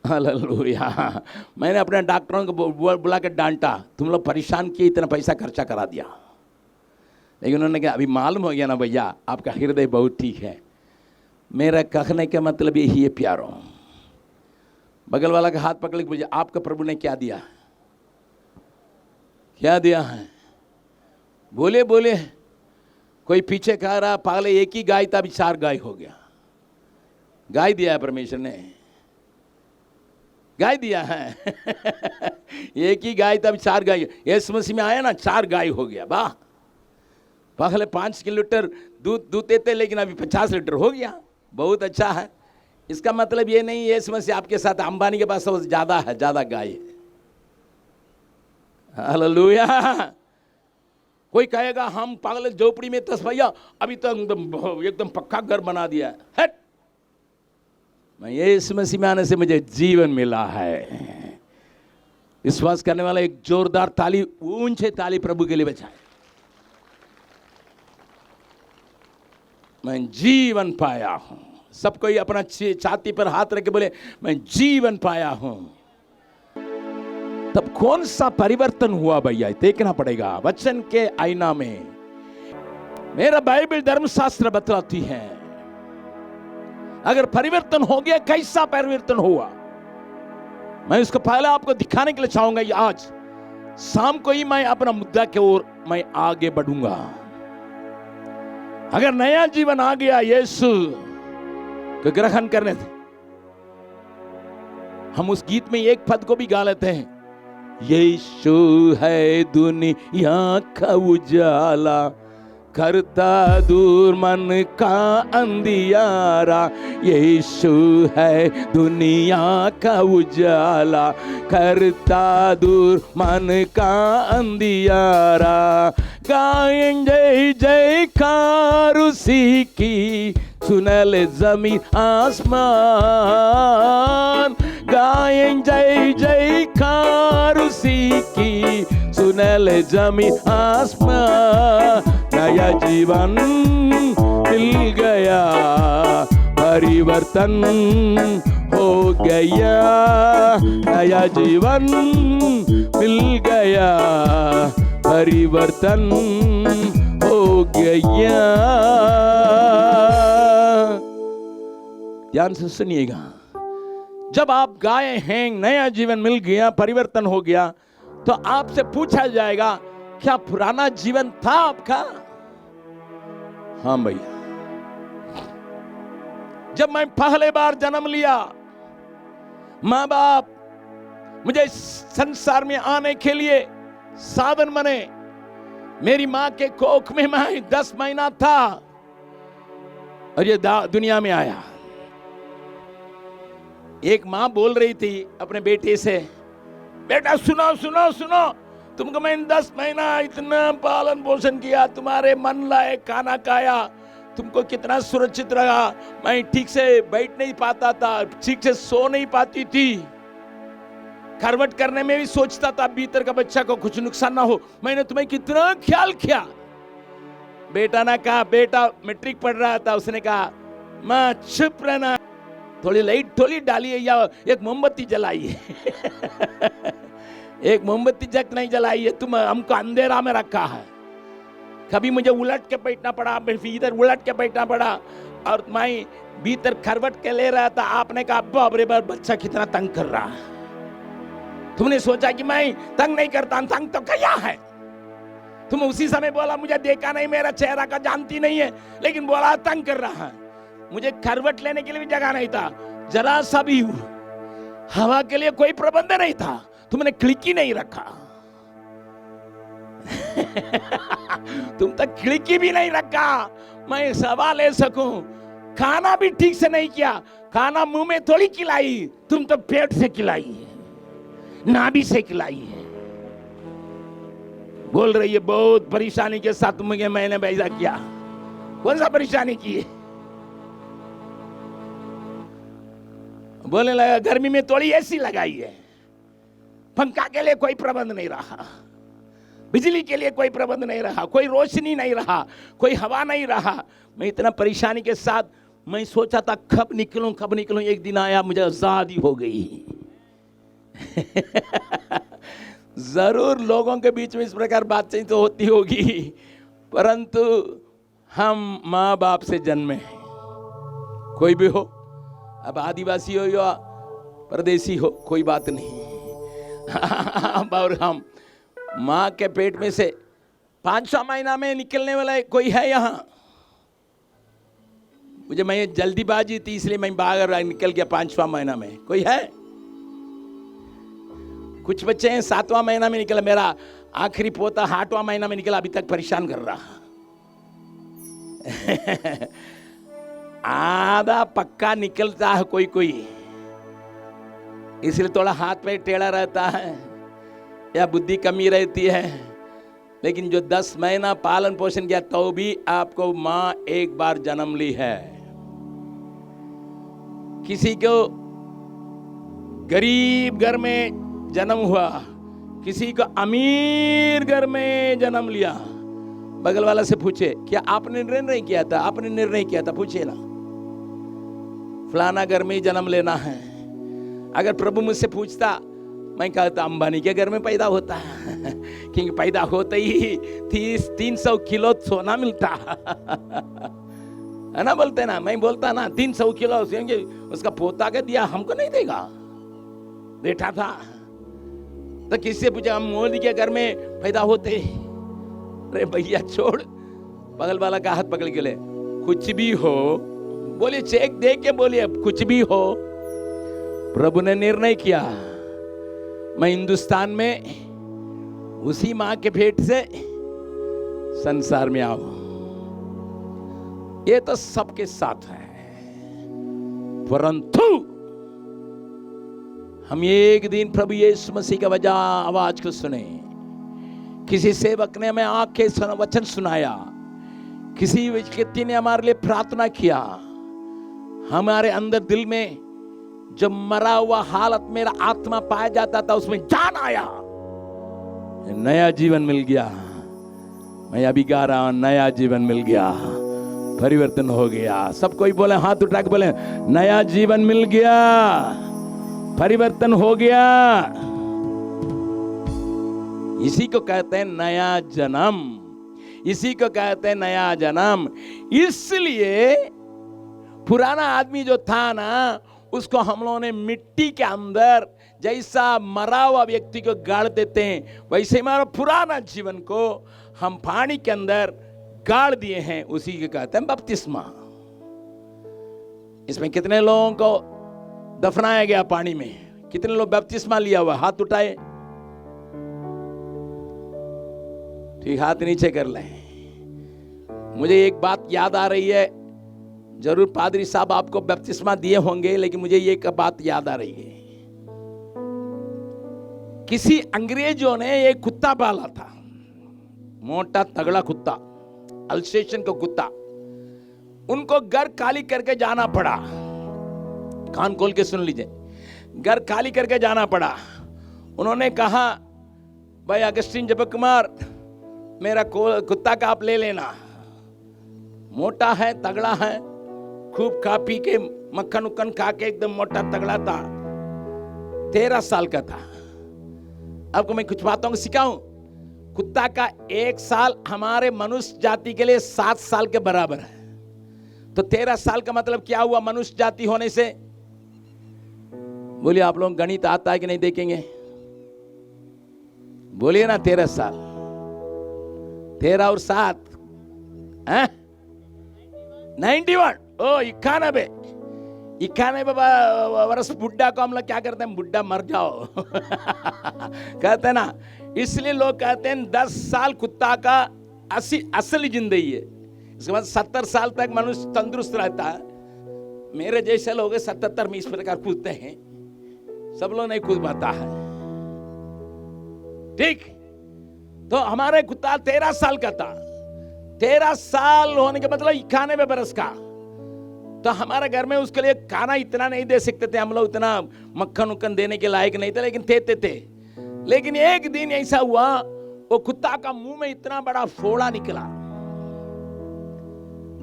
हालेलुया। मैंने अपने डॉक्टरों को बुला के डांटा, तुम लोग परेशान किए, इतना पैसा खर्चा करा दिया। लेकिन उन्होंने कहा अभी मालूम हो गया ना भैया आपका हृदय बहुत ठीक है। मेरा कहने का मतलब यही है प्यारों। बगल वाला का हाथ पकड़ के पूछे आपका प्रभु ने क्या दिया, क्या दिया है? बोले बोले कोई पीछे कह रहा पागले एक ही गाय था, अभी 4 गाय हो गया। गाय दिया है परमेश्वर ने, गाय दिया है। एक ही गाय था, अभी 4 गाय। यीशु मसीह में आया ना 4 गाय हो गया। वाह, पहले 5 लीटर दूध देते, लेकिन अभी 50 लीटर हो गया। बहुत अच्छा है। इसका मतलब ये नहीं यीशु मसीह आपके साथ अंबानी के पास ज़्यादा है, ज़्यादा गाय है। हालेलुया। कोई कहेगा हम पागल झोपड़ी में तस भैया अभी तो एकदम पक्का घर बना दिया है। मैं यीशु मसीह में आने से मुझे जीवन मिला है। विश्वास करने वाला एक जोरदार ताली, ऊंचे ताली प्रभु के लिए बजाए। मैं जीवन पाया हूं। सब कोई अपना छाती पर हाथ रख के बोले मैं जीवन पाया हूं। तब कौन सा परिवर्तन हुआ भैया, देखना पड़ेगा वचन के आईना में। मेरा बाइबल धर्मशास्त्र बतलाती है अगर परिवर्तन हो गया, कैसा परिवर्तन हुआ, मैं इसको पहले आपको दिखाने के लिए चाहूंगा। आज शाम को ही मैं अपना मुद्दा की ओर मैं आगे बढ़ूंगा। अगर नया जीवन आ गया यीशु को ग्रहण करने से, हम उस गीत में एक पद को भी गा लेते हैं, यीशु है दुनिया का उजाला, करता दूर मन का अंधियारा। यीशु है दुनिया का उजाला, करता दूर मन का अंधियारा। गाएं जय जयकार उसी की, सुनल जमीन आसमान। गाएं जय जयकार उसी की, सुनल जमीन आसमान। नया जीवन मिल गया, परिवर्तन हो गया। नया जीवन मिल गया, परिवर्तन हो गया। ध्यान से सुनिएगा, जब आप गाए हैं नया जीवन मिल गया, परिवर्तन हो गया, तो आपसे पूछा जाएगा क्या पुराना जीवन था आपका? हाँ भैया, जब मैं पहले बार जन्म लिया, माँ बाप मुझे संसार में आने के लिए साधन बने। मेरी माँ के कोख में मैं 10 महीना था और ये दुनिया में आया। एक माँ बोल रही थी अपने बेटे से, बेटा सुनो सुनो सुनो, तुमको मैंने 10 महीना इतना पालन पोषण किया, तुम्हारे मन लायक खाना खाया, तुमको कितना सुरक्षित रहा। मैं ठीक से बैठ नहीं पाता था, ठीक से सो नहीं पाती थी, करवट करने में भी सोचता था भीतर का बच्चा को कुछ नुकसान ना हो। मैंने तुम्हें कितना ख्याल किया। बेटा ने कहा, बेटा मैट्रिक पढ़ रहा था, उसने कहा माँ चुप रहना, थोड़ी लाइट थोड़ी डाली है या एक मोमबत्ती जलाई है। एक मोमबत्ती जग नहीं जलाई है, तुम हमको अंधेरा में रखा है। कभी मुझे उलट के बैठना पड़ा, फिर इधर उलट के बैठना पड़ा, और मैं भीतर खरवट के ले रहा था। आपने कहा बाप रे बाप, बच्चा कितना तंग कर रहा है। तुमने सोचा कि मैं तंग नहीं करता, तंग तो क्या है। तुम उसी समय बोला मुझे देखा नहीं, मेरा चेहरा का जानती नहीं है, लेकिन बोला तंग कर रहा है। मुझे खरवट लेने के लिए भी जगह नहीं था, जरा सा भी हवा के लिए कोई प्रबंध नहीं था, तुमने खिड़की नहीं रखा। तुम तक खिड़की भी नहीं रखा, मैं सवा ले सकूं। खाना भी ठीक से नहीं किया, खाना मुंह में थोड़ी खिलाई, तुम तो पेट से खिलाई है, नाभि से खिलाई है। बोल रही है बहुत परेशानी के साथ मुझे मैंने ऐसा किया। कौन सा परेशानी की है? बोलने लगा गर्मी में थोड़ी एसी लगाई है, पंखा के लिए कोई प्रबंध नहीं रहा, बिजली के लिए कोई प्रबंध नहीं रहा, कोई रोशनी नहीं रहा, कोई हवा नहीं रहा। मैं इतना परेशानी के साथ मैं सोचा था कब निकलूं कब निकलूं। एक दिन आया, मुझे आजादी हो गई। जरूर लोगों के बीच में इस प्रकार बातचीत तो होती होगी, परंतु हम माँ बाप से जन्मे हैं, कोई भी हो, अब आदिवासी हो या परदेसी हो, कोई बात नहीं। और हम माँ के पेट में से 5वां महीना में निकलने वाला कोई है यहाँ? मुझे मैं जल्दीबाजी थी इसलिए मैं बाहर निकल गया 5वां महीना में। कोई है? कुछ बच्चे हैं 7वां महीना में निकला, मेरा आखिरी पोता 8वां महीना में निकला, अभी तक परेशान कर रहा। आधा पक्का निकलता है कोई कोई, इसलिए थोड़ा हाथ पे टेढ़ा रहता है या बुद्धि कमी रहती है। लेकिन जो 10 महीना पालन पोषण किया तो भी आपको माँ एक बार जन्म ली है। किसी को गरीब घर में जन्म हुआ, किसी को अमीर घर में जन्म लिया। बगल वाला से पूछे क्या आपने निर्णय किया था? आपने निर्णय किया था, पूछे ना। फलाना घर में ही जन्म लेना है। अगर प्रभु मुझसे पूछता, मैं कहता अंबानी के घर में पैदा होता है, क्योंकि पैदा होते ही 300 किलो सोना मिलता है ना, बोलते ना। मैं बोलता ना 300 किलो, उसका पोता के दिया, हमको नहीं देगा, बेटा था। तो किससे पूछा हम मोदी के घर में पैदा होते? अरे भैया छोड़। बगल वाला का हाथ पकड़ के ले, कुछ भी हो, बोलिए चेक दे के बोलिए, कुछ भी हो, प्रभु ने निर्णय किया मैं हिंदुस्तान में उसी मां के पेट से संसार में आऊं। ये तो सबके साथ है, परंतु हम एक दिन प्रभु यीशु मसीह का वजह आवाज को सुने। किसी सेवक ने हमें आके वचन सुनाया, किसी व्यक्ति ने हमारे लिए प्रार्थना किया। हमारे अंदर दिल में जब मरा हुआ हालत मेरा आत्मा पाया जाता था, उसमें जान आया, नया जीवन मिल गया। मैं अभी गा रहा हूं, नया जीवन मिल गया, परिवर्तन हो गया। सब कोई बोले, हाथ उठा के बोले, नया जीवन मिल गया, परिवर्तन हो गया। इसी को कहते हैं नया जन्म, इसी को कहते हैं नया जन्म। इसलिए पुराना आदमी जो था ना, उसको हम लोगों ने मिट्टी के अंदर जैसा मरा हुआ व्यक्ति को गाड़ देते हैं, वैसे हमारा पुराना जीवन को हम पानी के अंदर गाड़ दिए हैं। उसी को कहते हैं बपतिस्मा। इसमें कितने लोगों को दफनाया गया पानी में? कितने लोग बपतिस्मा लिया हुआ? हाथ उठाए। ठीक, हाथ नीचे कर लें। मुझे एक बात याद आ रही है, जरूर पादरी साहब आपको बपतिस्मा दिए होंगे, लेकिन मुझे एक बात याद आ रही है। किसी अंग्रेजों ने एक कुत्ता पाला था, मोटा तगड़ा कुत्ता, अल्सेशन का कुत्ता। उनको घर खाली करके जाना पड़ा। कान खोल के सुन लीजिए, घर खाली करके जाना पड़ा। उन्होंने कहा, भाई अगस्टिन जब कुमार, मेरा कुत्ता का आप ले लेना, मोटा है, तगड़ा है, खूब खा पी के मक्खन उक्खन खा के एकदम मोटा तगड़ा था, 13 साल का था। आपको मैं कुछ बातों को सिखाऊं। कुत्ता का 1 साल हमारे मनुष्य जाति के लिए 7 साल के बराबर है। तो 13 साल का मतलब क्या हुआ मनुष्य जाति होने से? बोलिए, आप लोग गणित आता है कि नहीं? देखेंगे, बोलिए ना। 13 साल, 13 और 7 91। ओ 91 वर्ष बुढ़ा को हम लोग क्या करते हैं? बुढ़ा मर जाओ कहते हैं ना। इसलिए लोग कहते हैं 10 साल कुत्ता का असली जिंदगी है। इसके बाद 70 साल तक मनुष्य तंदुरुस्त रहता है। मेरे जैसे लोग 77 में इस प्रकार कूदते हैं, सब लोग नहीं कूद पाता है। ठीक, तो हमारे कुत्ता 13 साल का था। 13 साल होने के मतलब 91 बरस का। तो हमारे घर में उसके लिए खाना इतना नहीं दे सकते थे हम लोग, इतना मक्खन उक्खन देने के लायक नहीं थे, लेकिन देते थे। लेकिन एक दिन ऐसा हुआ, वो कुत्ता का मुंह में इतना बड़ा फोड़ा निकला।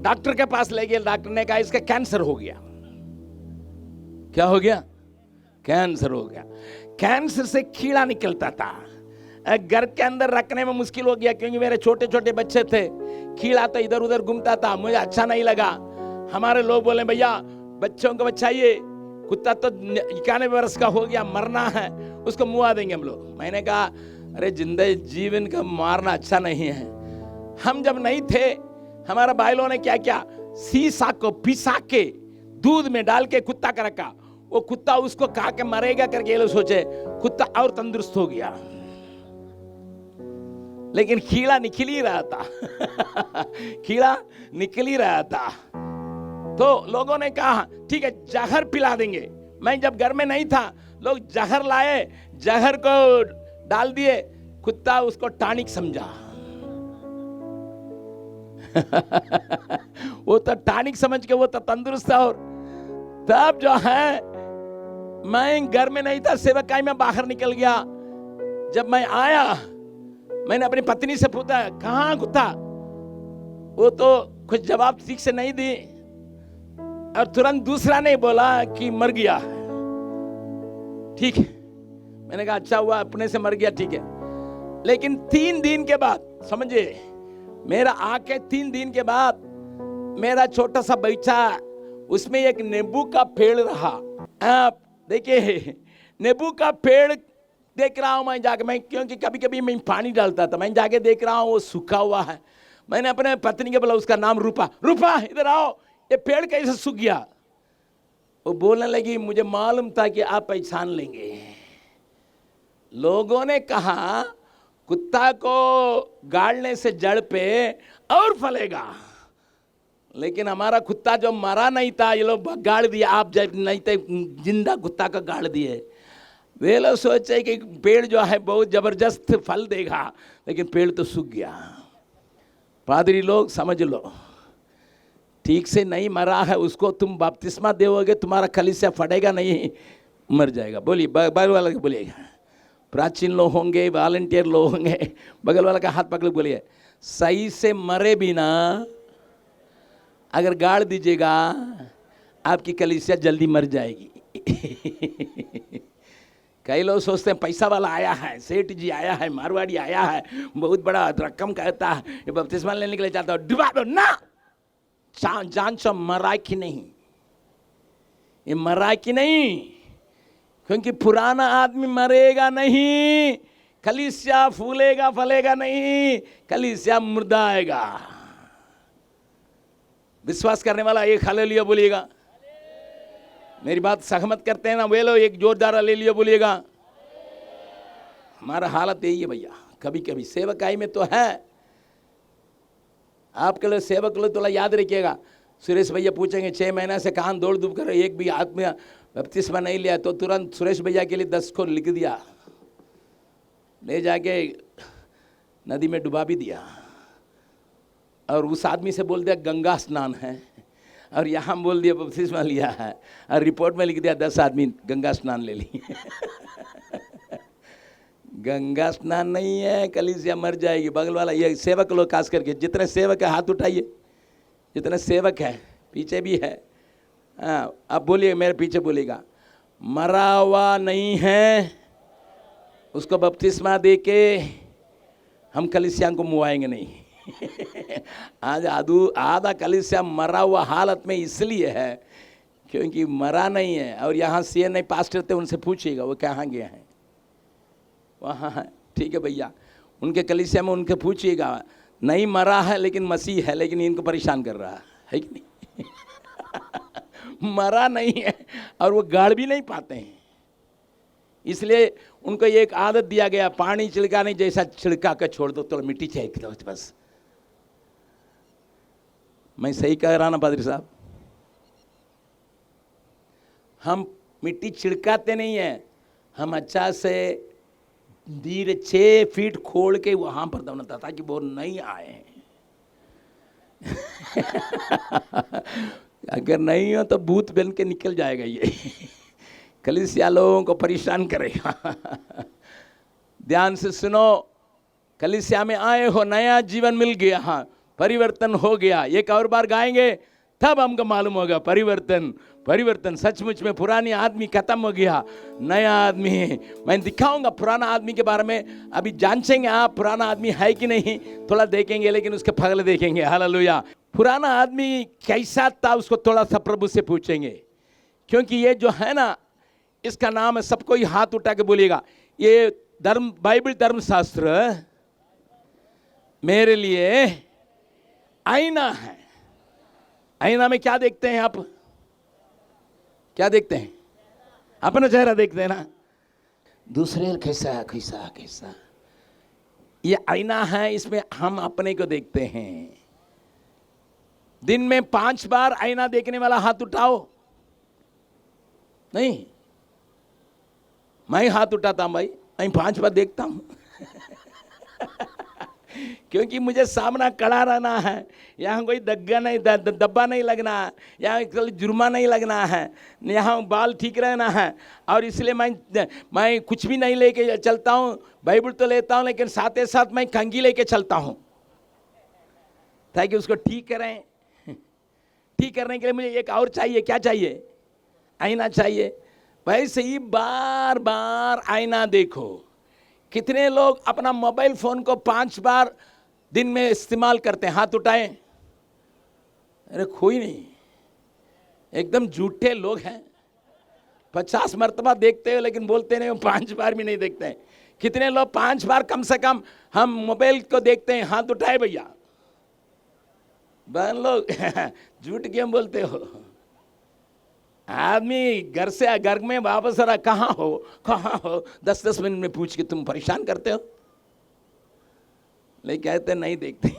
डॉक्टर के पास ले गए। डॉक्टर ने कहा इसका कैंसर हो गया। क्या हो गया? कैंसर हो गया। कैंसर से कीड़ा निकलता था। घर के अंदर रखने में मुश्किल हो गया, क्योंकि मेरे छोटे छोटे बच्चे थे। कीड़ा तो इधर उधर घूमता था, मुझे अच्छा नहीं लगा। हमारे लोग बोले भैया बच्चों को बचाइए, कुत्ता तो 91 वर्ष का हो गया, मरना है, उसको मुआ देंगे हम लोग। मैंने कहा अरे जिंदगी जीवन का मारना अच्छा नहीं है। हम जब नहीं थे, हमारा भाई लोगों ने क्या किया, सीसा को पिसा के दूध में डाल के कुत्ता का रखा। वो कुत्ता उसको खा के मरेगा करके ये लोग सोचे, कुत्ता और तंदुरुस्त हो गया। लेकिन कीड़ा निकल ही रहा था कीड़ा निकल ही रहा था। तो लोगों ने कहा ठीक है जहर पिला देंगे। मैं जब घर में नहीं था, लोग जहर लाए, जहर को डाल दिए, कुत्ता उसको टॉनिक समझा वो तो टॉनिक समझ के वो तो तंदुरुस्त था। और तब जो है मैं घर में नहीं था, सेवकाई में बाहर निकल गया। जब मैं आया, मैंने अपनी पत्नी से पूछा कहाँ कुत्ता? वो तो कुछ जवाब ठीक से नहीं दी, और तुरंत दूसरा नहीं बोला कि मर गया। ठीक है, मैंने कहा अच्छा हुआ अपने से मर गया, ठीक है। लेकिन 3 दिन के बाद, समझे, मेरा आके 3 दिन के बाद मेरा छोटा सा बगीचा, उसमें एक नींबू का पेड़ रहा। आप देखिए, नींबू का पेड़ देख रहा हूं मैं जाके, मैं क्योंकि कभी कभी मैं पानी डालता था, मैं जाके देख रहा हूं वो सूखा हुआ है। मैंने अपने पत्नी के बोला, उसका नाम रूपा, रूपा इधर आओ, ये पेड़ कैसे सूख गया? वो बोलने लगी मुझे मालूम था कि आप पहचान लेंगे। लोगों ने कहा कुत्ता को गाड़ने से जड़ पे और फलेगा, लेकिन हमारा कुत्ता जो मरा नहीं था, ये लोग गाड़ दिया। आप जब नहीं थे, जिंदा कुत्ता का गाड़ दिए। वे लोग सोचे कि पेड़ जो है बहुत जबरदस्त फल देगा, लेकिन पेड़ तो सूख गया। पादरी लोग समझ लो, ठीक से नहीं मरा है, उसको तुम बपतिस्मा देओगे, तुम्हारा कलीसिया फटेगा नहीं, मर जाएगा। बोलिए, बगल वाला के बोलिएगा। प्राचीन लोग होंगे, वॉलंटियर लोग होंगे, बगल वाला का हाथ पकड़ बोलिए, सही से मरे बिना अगर गाड़ दीजिएगा, आपकी कलीसिया जल्दी मर जाएगी कई लोग सोचते हैं पैसा वाला आया है, सेठ जी आया है, मारवाड़ी आया है, बहुत बड़ा रकम कहता है, ये बपतिस्मा लेने के लिए चाहता है, डुबा दो ना। जान सो मरा कि नहीं, ये मरा कि नहीं, क्योंकि पुराना आदमी मरेगा नहीं, कलीसिया फूलेगा फलेगा नहीं, कलीसिया मुर्दा आएगा। विश्वास करने वाला एक हालेलुया बोलिएगा। मेरी बात सहमत करते हैं ना वे लोग, एक जोरदार हालेलुया बोलिएगा। हमारा हालत यही है भैया, कभी कभी सेवकाई में तो है। आपके लिए सेवक लोग थोड़ा याद रखिएगा, सुरेश भैया पूछेंगे 6 महीना से कान दौड़ धूप कर एक भी आदमी बपतिस्मा नहीं लिया, तो तुरंत सुरेश भैया के लिए 10 को लिख दिया, ले जाके नदी में डुबा भी दिया, और उस आदमी से बोल दिया गंगा स्नान है, और यहाँ बोल दिया बपतिस्मा लिया है, और रिपोर्ट में लिख दिया 10 आदमी गंगा स्नान ले लिए गंगा स्नान नहीं है, कलीसिया मर जाएगी। बगल वाला ये सेवक लोग खास करके, जितने सेवक है हाथ उठाइए, जितने सेवक है, पीछे भी है। हाँ, अब बोलिए, मेरे पीछे बोलिएगा, मरा हुआ नहीं है, उसको बपतिस्मा दे के हम कलीसिया को मुआएंगे नहीं। आज आधा कलीसिया मरा हुआ हालत में इसलिए है क्योंकि मरा नहीं है। और यहाँ सीएन नहीं पास्टर थे, उनसे पूछिएगा वो कहाँ गए हैं। वहाँ है, ठीक है भैया, उनके कलीसिया में उनके पूछिएगा, नहीं मरा है लेकिन मसीह है, लेकिन इनको परेशान कर रहा है कि नहीं। मरा नहीं है और वो गाड़ भी नहीं पाते हैं, इसलिए उनको एक आदत दिया गया, पानी छिड़काने जैसा छिड़का कर छोड़ दो, तो मिट्टी फेंक दो बस। मैं सही कह रहा ना पादरी साहब? हम मिट्टी छिड़काते नहीं है, हम अच्छा से धीरे 6 फीट खोल के वहां पर दबना ताकि वो नहीं आए। अगर नहीं हो तो भूत बन के निकल जाएगा ये। कलीसिया लोगों को परेशान करेगा। ध्यान से सुनो, कलीसिया में आए हो, नया जीवन मिल गया, हाँ परिवर्तन हो गया। एक और बार गाएंगे तब हमको मालूम होगा परिवर्तन। परिवर्तन सचमुच में पुरानी आदमी खत्म हो गया, नया आदमी है। मैं दिखाऊंगा पुराना आदमी के बारे में, अभी जांचेंगे आप पुराना आदमी है कि नहीं, थोड़ा देखेंगे, लेकिन उसके फगले देखेंगे। हालेलुया। पुराना आदमी कैसा था उसको थोड़ा सा प्रभु से पूछेंगे, क्योंकि ये जो है ना, इसका नाम है, सबको ही हाथ उठा के बोलिएगा, ये धर्म बाइबल धर्मशास्त्र मेरे लिए आईना है। आईना में क्या देखते हैं आप? क्या देखते हैं? अपना चेहरा देखते हैं ना, दूसरे कैसा कैसा कैसा। ये आईना है, इसमें हम अपने को देखते हैं। दिन में 5 बार आईना देखने वाला हाथ उठाओ। नहीं, मैं हाथ उठाता हूं भाई, मैं 5 बार देखता हूं। क्योंकि मुझे सामना खड़ा रहना है, यहाँ कोई दग्गा नहीं, दब्बा नहीं लगना है, यहाँ जुर्मा नहीं लगना है, यहाँ बाल ठीक रहना है। और इसलिए मैं कुछ भी नहीं लेके चलता हूँ, बाइबल तो लेता हूँ, लेकिन साथ ही साथ मैं कंघी लेके चलता हूँ ताकि उसको ठीक करें। ठीक करने के लिए मुझे एक और चाहिए, क्या चाहिए? आईना चाहिए। वैसे ही बार बार आईना देखो। कितने लोग अपना मोबाइल फोन को 5 बार दिन में इस्तेमाल करते हैं? हाथ उठाएं। अरे कोई नहीं, एकदम झूठे लोग हैं। 50 मरतबा देखते हो लेकिन बोलते नहीं, 5 बार भी नहीं देखते हैं। कितने लोग 5 बार कम से कम हम मोबाइल को देखते हैं? हाथ उठाए भैया। बहन लोग झूठ क्यों बोलते हो? आदमी घर में वापस रहा, कहाँ हो 10-10 मिनट में पूछ के तुम परेशान करते हो। लेकिन कहते नहीं देखते।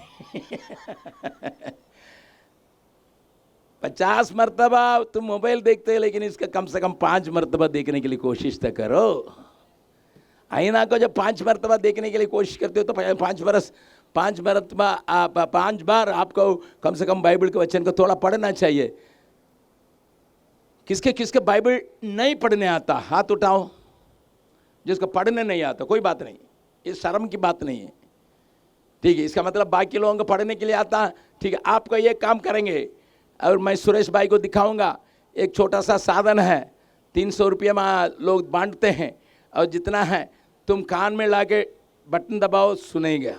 50 मरतबा तुम मोबाइल देखते हो, लेकिन इसका कम से कम 5 मरतबा देखने के लिए कोशिश तो करो। आईना को जब 5 मरतबा देखने के लिए कोशिश करते हो तो 5 बार आपको कम से कम बाइबल के वचन को थोड़ा पढ़ना चाहिए। किसके किसके बाइबल नहीं पढ़ने आता? हाथ उठाओ। जिसको पढ़ने नहीं आता, कोई बात नहीं, ये शर्म की बात नहीं है, ठीक है। इसका मतलब बाकी लोगों को पढ़ने के लिए आता, ठीक है। आपको ये काम करेंगे और मैं सुरेश भाई को दिखाऊंगा। एक छोटा सा साधन है, 300 रुपये में लोग बांटते हैं, और जितना है तुम कान में लाके बटन दबाओ, सुनेंगे।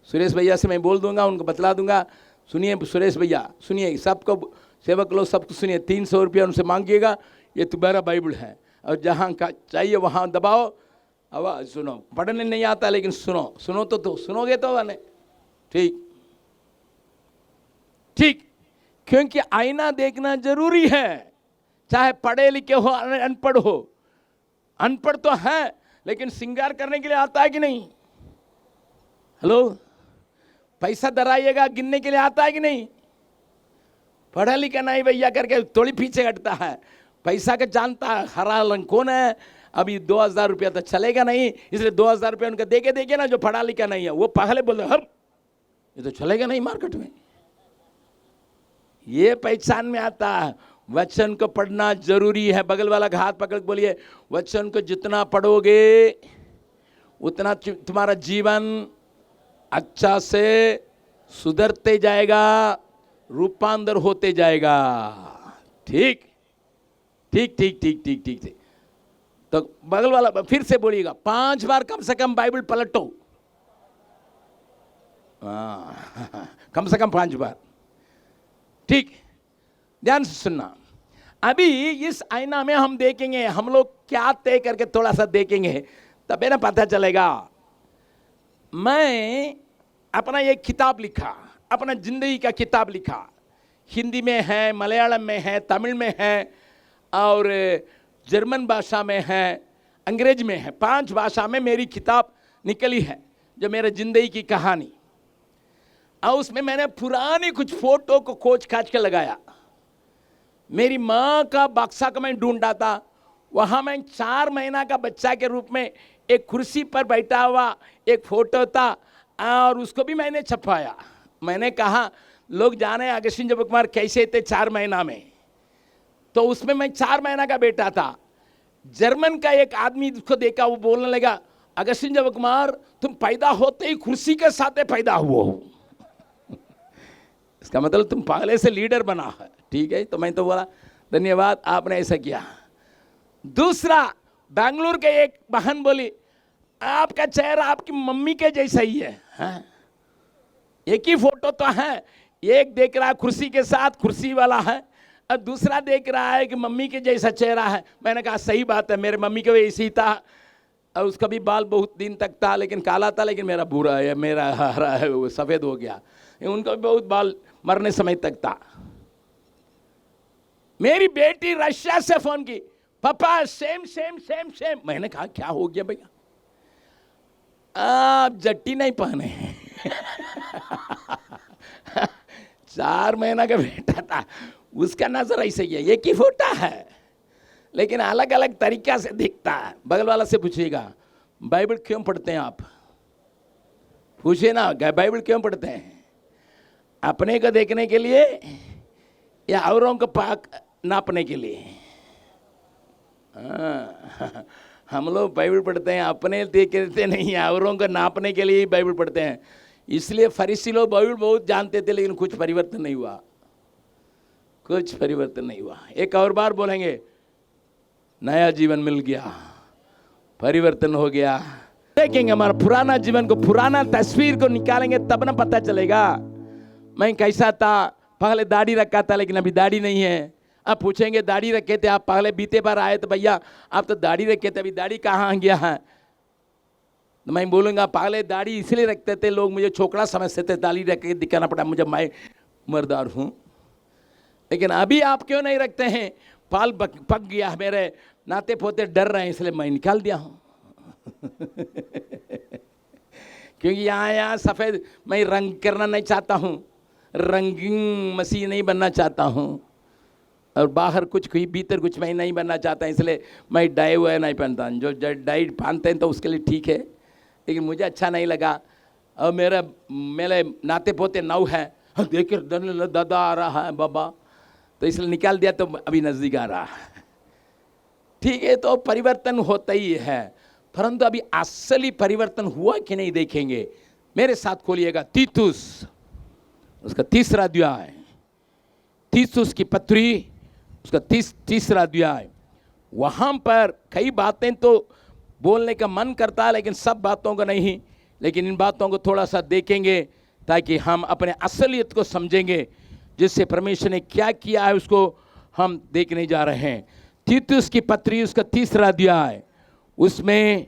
सुरेश भैया से मैं बोल दूंगा, उनको बतला दूंगा। सुनिए सुरेश भैया, सुनिए, सबको सेवक लोग सबको सुनिए, 300 रुपया उनसे मांगिएगा, ये तुम्हारा बाइबल है, और जहाँ का चाहिए वहाँ दबाओ, आवाज़ सुनो। पढ़ने नहीं आता लेकिन सुनो तो सुनोगे तो वाले, ठीक ठीक। क्योंकि आईना देखना जरूरी है, चाहे पढ़े लिखे हो अनपढ़ हो। अनपढ़ तो है लेकिन श्रृंगार करने के लिए आता है कि नहीं? हेलो, पैसा दराइएगा गिनने के लिए आता है कि नहीं? पढ़ा लिखा नहीं भैया करके थोड़ी पीछे हटता है। पैसा का जानता है हरा रंग कौन है। अभी 2000 रुपया तो चलेगा नहीं, इसलिए 2000 रुपया उनका देके ना, जो पढ़ा लिखा नहीं है वो पहले बोले हम ये तो चलेगा नहीं मार्केट में। ये पहचान में आता है। वचन को पढ़ना जरूरी है। बगल वाला का हाथ पकड़ के बोलिए, वचन को जितना पढ़ोगे उतना तुम्हारा जीवन अच्छा से सुधरते जाएगा, रूपांतर होते जाएगा। ठीक ठीक ठीक ठीक ठीक ठीक ठीक। तो बगल वाला फिर से बोलिएगा, 5 बार कम से कम बाइबल पलटो। कम से कम 5 बार। ठीक, ध्यान से सुनना। अभी इस आईना में हम देखेंगे, हम लोग क्या तय करके थोड़ा सा देखेंगे, तबे ना पता चलेगा। मैं अपना एक किताब लिखा, अपना जिंदगी का किताब लिखा। हिंदी में है, मलयालम में है, तमिल में है और जर्मन भाषा में है, अंग्रेजी में है। 5 भाषा में मेरी किताब निकली है, जो मेरे जिंदगी की कहानी। और उसमें मैंने पुरानी कुछ फोटो को खोज खाच के लगाया। मेरी माँ का बक्सा का मैं ढूंढा था, वहाँ मैं 4 महीना का बच्चा के रूप में एक कुर्सी पर बैठा हुआ एक फोटो था और उसको भी मैंने छपाया। मैंने कहा लोग जाने अगस्टिन जब कुमार कैसे थे 4 महीना में, तो उसमें मैं 4 महीना का बेटा था। जर्मन का एक आदमी उसको देखा, वो बोलने लगा अगस्टिन जब कुमार तुम पैदा होते ही कुर्सी के साथ पैदा हुए हो। इसका मतलब तुम पहले से लीडर बना है। ठीक है, तो मैं तो बोला धन्यवाद आपने ऐसा किया। दूसरा, बेंगलुरु के एक बहन बोली आपका चेहरा आपकी मम्मी के जैसा ही है। हाँ? एक ही फोटो तो है, एक देख रहा है कुर्सी के साथ, कुर्सी वाला है, और दूसरा देख रहा है कि मम्मी के जैसा चेहरा है। मैंने कहा सही बात है, मेरे मम्मी के वैसे ही था और उसका भी बाल बहुत दिन तक था, लेकिन काला था, लेकिन मेरा भूरा है, मेरा हरा है, वो सफ़ेद हो गया। उनका भी बहुत बाल मरने समय तक था। मेरी बेटी रशिया से फोन की, पापा सेम सेम सेम सेम। मैंने कहा क्या हो गया भैया? आप जट्टी नहीं पहने हैं। 4 महीना का बेटा था, उसका नजर ऐसे ही है, एक ही फोटा है लेकिन अलग अलग तरीका से दिखता है। बगल वाला से पूछिएगा बाइबल क्यों पढ़ते हैं आप? पूछिए ना, बाइबल क्यों पढ़ते हैं? अपने को देखने के लिए या औरों को पाक नापने के लिए? हम लोग बाइबल पढ़ते हैं अपने देखते नहीं, औरों को नापने के लिए ही बाइबल पढ़ते हैं। इसलिए फरीसी लोग बाइबल बहुत जानते थे, लेकिन कुछ परिवर्तन नहीं हुआ, कुछ परिवर्तन नहीं हुआ। एक और बार बोलेंगे नया जीवन मिल गया, परिवर्तन हो गया। देखेंगे हमारा पुराना जीवन को, पुराना तस्वीर को निकालेंगे, तब ना पता चलेगा मैं कैसा था। पहले दाढ़ी रखा था लेकिन अभी दाढ़ी नहीं है। अब पूछेंगे दाढ़ी रखे थे आप पहले, बीते बार आए तो भैया आप तो दाढ़ी रखे थे, अभी दाढ़ी कहाँ गया है? तो मैं बोलूँगा पहले दाढ़ी इसलिए रखते थे लोग मुझे छोकरा समझते थे, दाढ़ी रख के दिखाना पड़ा मुझे मैं मर्दार हूँ। लेकिन अभी आप क्यों नहीं रखते हैं? पाल पक गया, मेरे नाते पोते डर रहे हैं, इसलिए मैं निकाल दिया हूँ। क्योंकि यहाँ सफ़ेद मैं रंग करना नहीं चाहता हूँ, रंगीन मसीह नहीं बनना चाहता हूँ, और बाहर कुछ कोई भीतर कुछ मैं नहीं बनना चाहता, इसलिए मैं डाई हुआ नहीं पहनता। जो डाई पहनते हैं तो उसके लिए ठीक है, लेकिन मुझे अच्छा नहीं लगा। और मेरे नाते पोते 9 है, देख दादा आ रहा है बाबा, तो इसलिए निकाल दिया, तो अभी नज़दीक आ रहा है। ठीक है, तो परिवर्तन होता ही है, परंतु अभी असली परिवर्तन हुआ कि नहीं देखेंगे। मेरे साथ खोलिएगा तीतुस, उसका 3रा अध्याय, तीतुस की पत्री, उसका 3रा अध्याय। वहाँ पर कई बातें तो बोलने का मन करता है, लेकिन सब बातों को नहीं, लेकिन इन बातों को थोड़ा सा देखेंगे ताकि हम अपने असलियत को समझेंगे, जिससे परमेश्वर ने क्या किया है उसको हम देखने जा रहे हैं। तीतुस की पत्री, उसका 3रा अध्याय, उसमें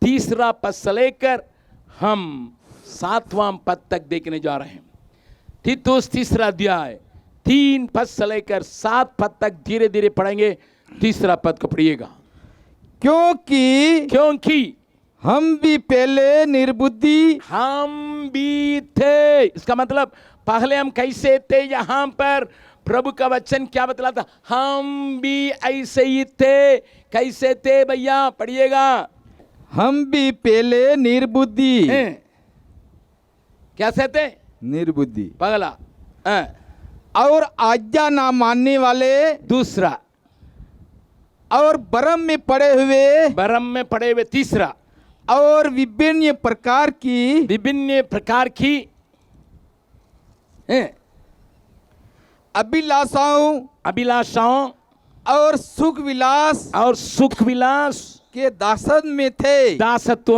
3रा पद से लेकर हम 7वां पद तक देखने जा रहे हैं। तीतुस 3रा अध्याय 3 पद से लेकर 7 पद तक धीरे धीरे पढ़ेंगे। 3रा पद को पढ़िएगा। क्योंकि हम भी पहले निर्बुद्धि, हम भी थे, इसका मतलब पहले हम कैसे थे? यहाँ पर प्रभु का वचन क्या बतलाता? हम भी ऐसे ही थे। कैसे थे भैया? पढ़िएगा। हम भी पहले निर्बुद्धि, कैसे थे? निर्बुद्धि, पगला, और आज्ञा ना मानने वाले, दूसरा, और भ्रम में पड़े हुए, भ्रम में पड़े हुए, तीसरा, और विभिन्न प्रकार की अभिलाषाओं और सुख विलास के दासत्व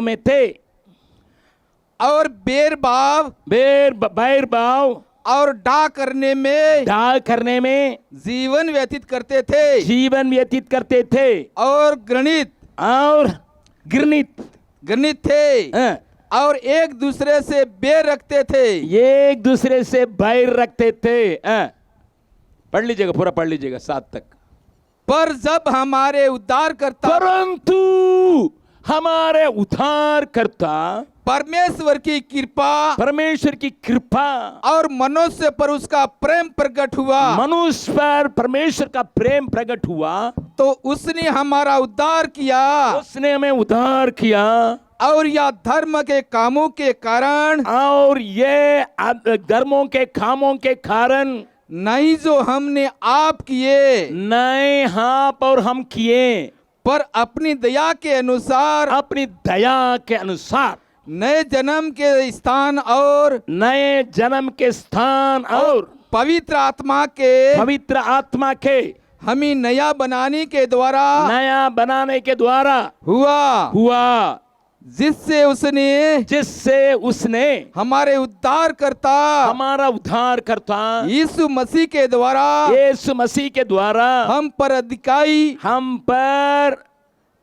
में थे। और बैर भाव और डा करने में जीवन व्यतीत करते थे जीवन व्यतीत करते थे और घृणित घृणित थे हाँ, और एक दूसरे से बैर रखते थे। ये एक दूसरे से बैर रखते थे। हाँ, पढ़ लीजिएगा, पूरा पढ़ लीजिएगा 7 तक। पर जब हमारे उद्धारकर्ता परंतु हमारे उद्धारकर्ता परमेश्वर की कृपा और मनुष्य पर उसका प्रेम प्रकट हुआ, मनुष्य पर परमेश्वर का प्रेम प्रकट हुआ, तो उसने हमारा उद्धार किया उसने हमें उद्धार किया। और यह धर्म के कामों के कारण और ये धर्मों के कामों के कारण नहीं जो हमने आप किए, नए आप और हम किए, पर अपनी दया के अनुसार नए जन्म के स्थान और पवित्र आत्मा के हमें नया बनाने के द्वारा हुआ जिससे उसने हमारा उद्धार करता यीशु मसीह के द्वारा हम पर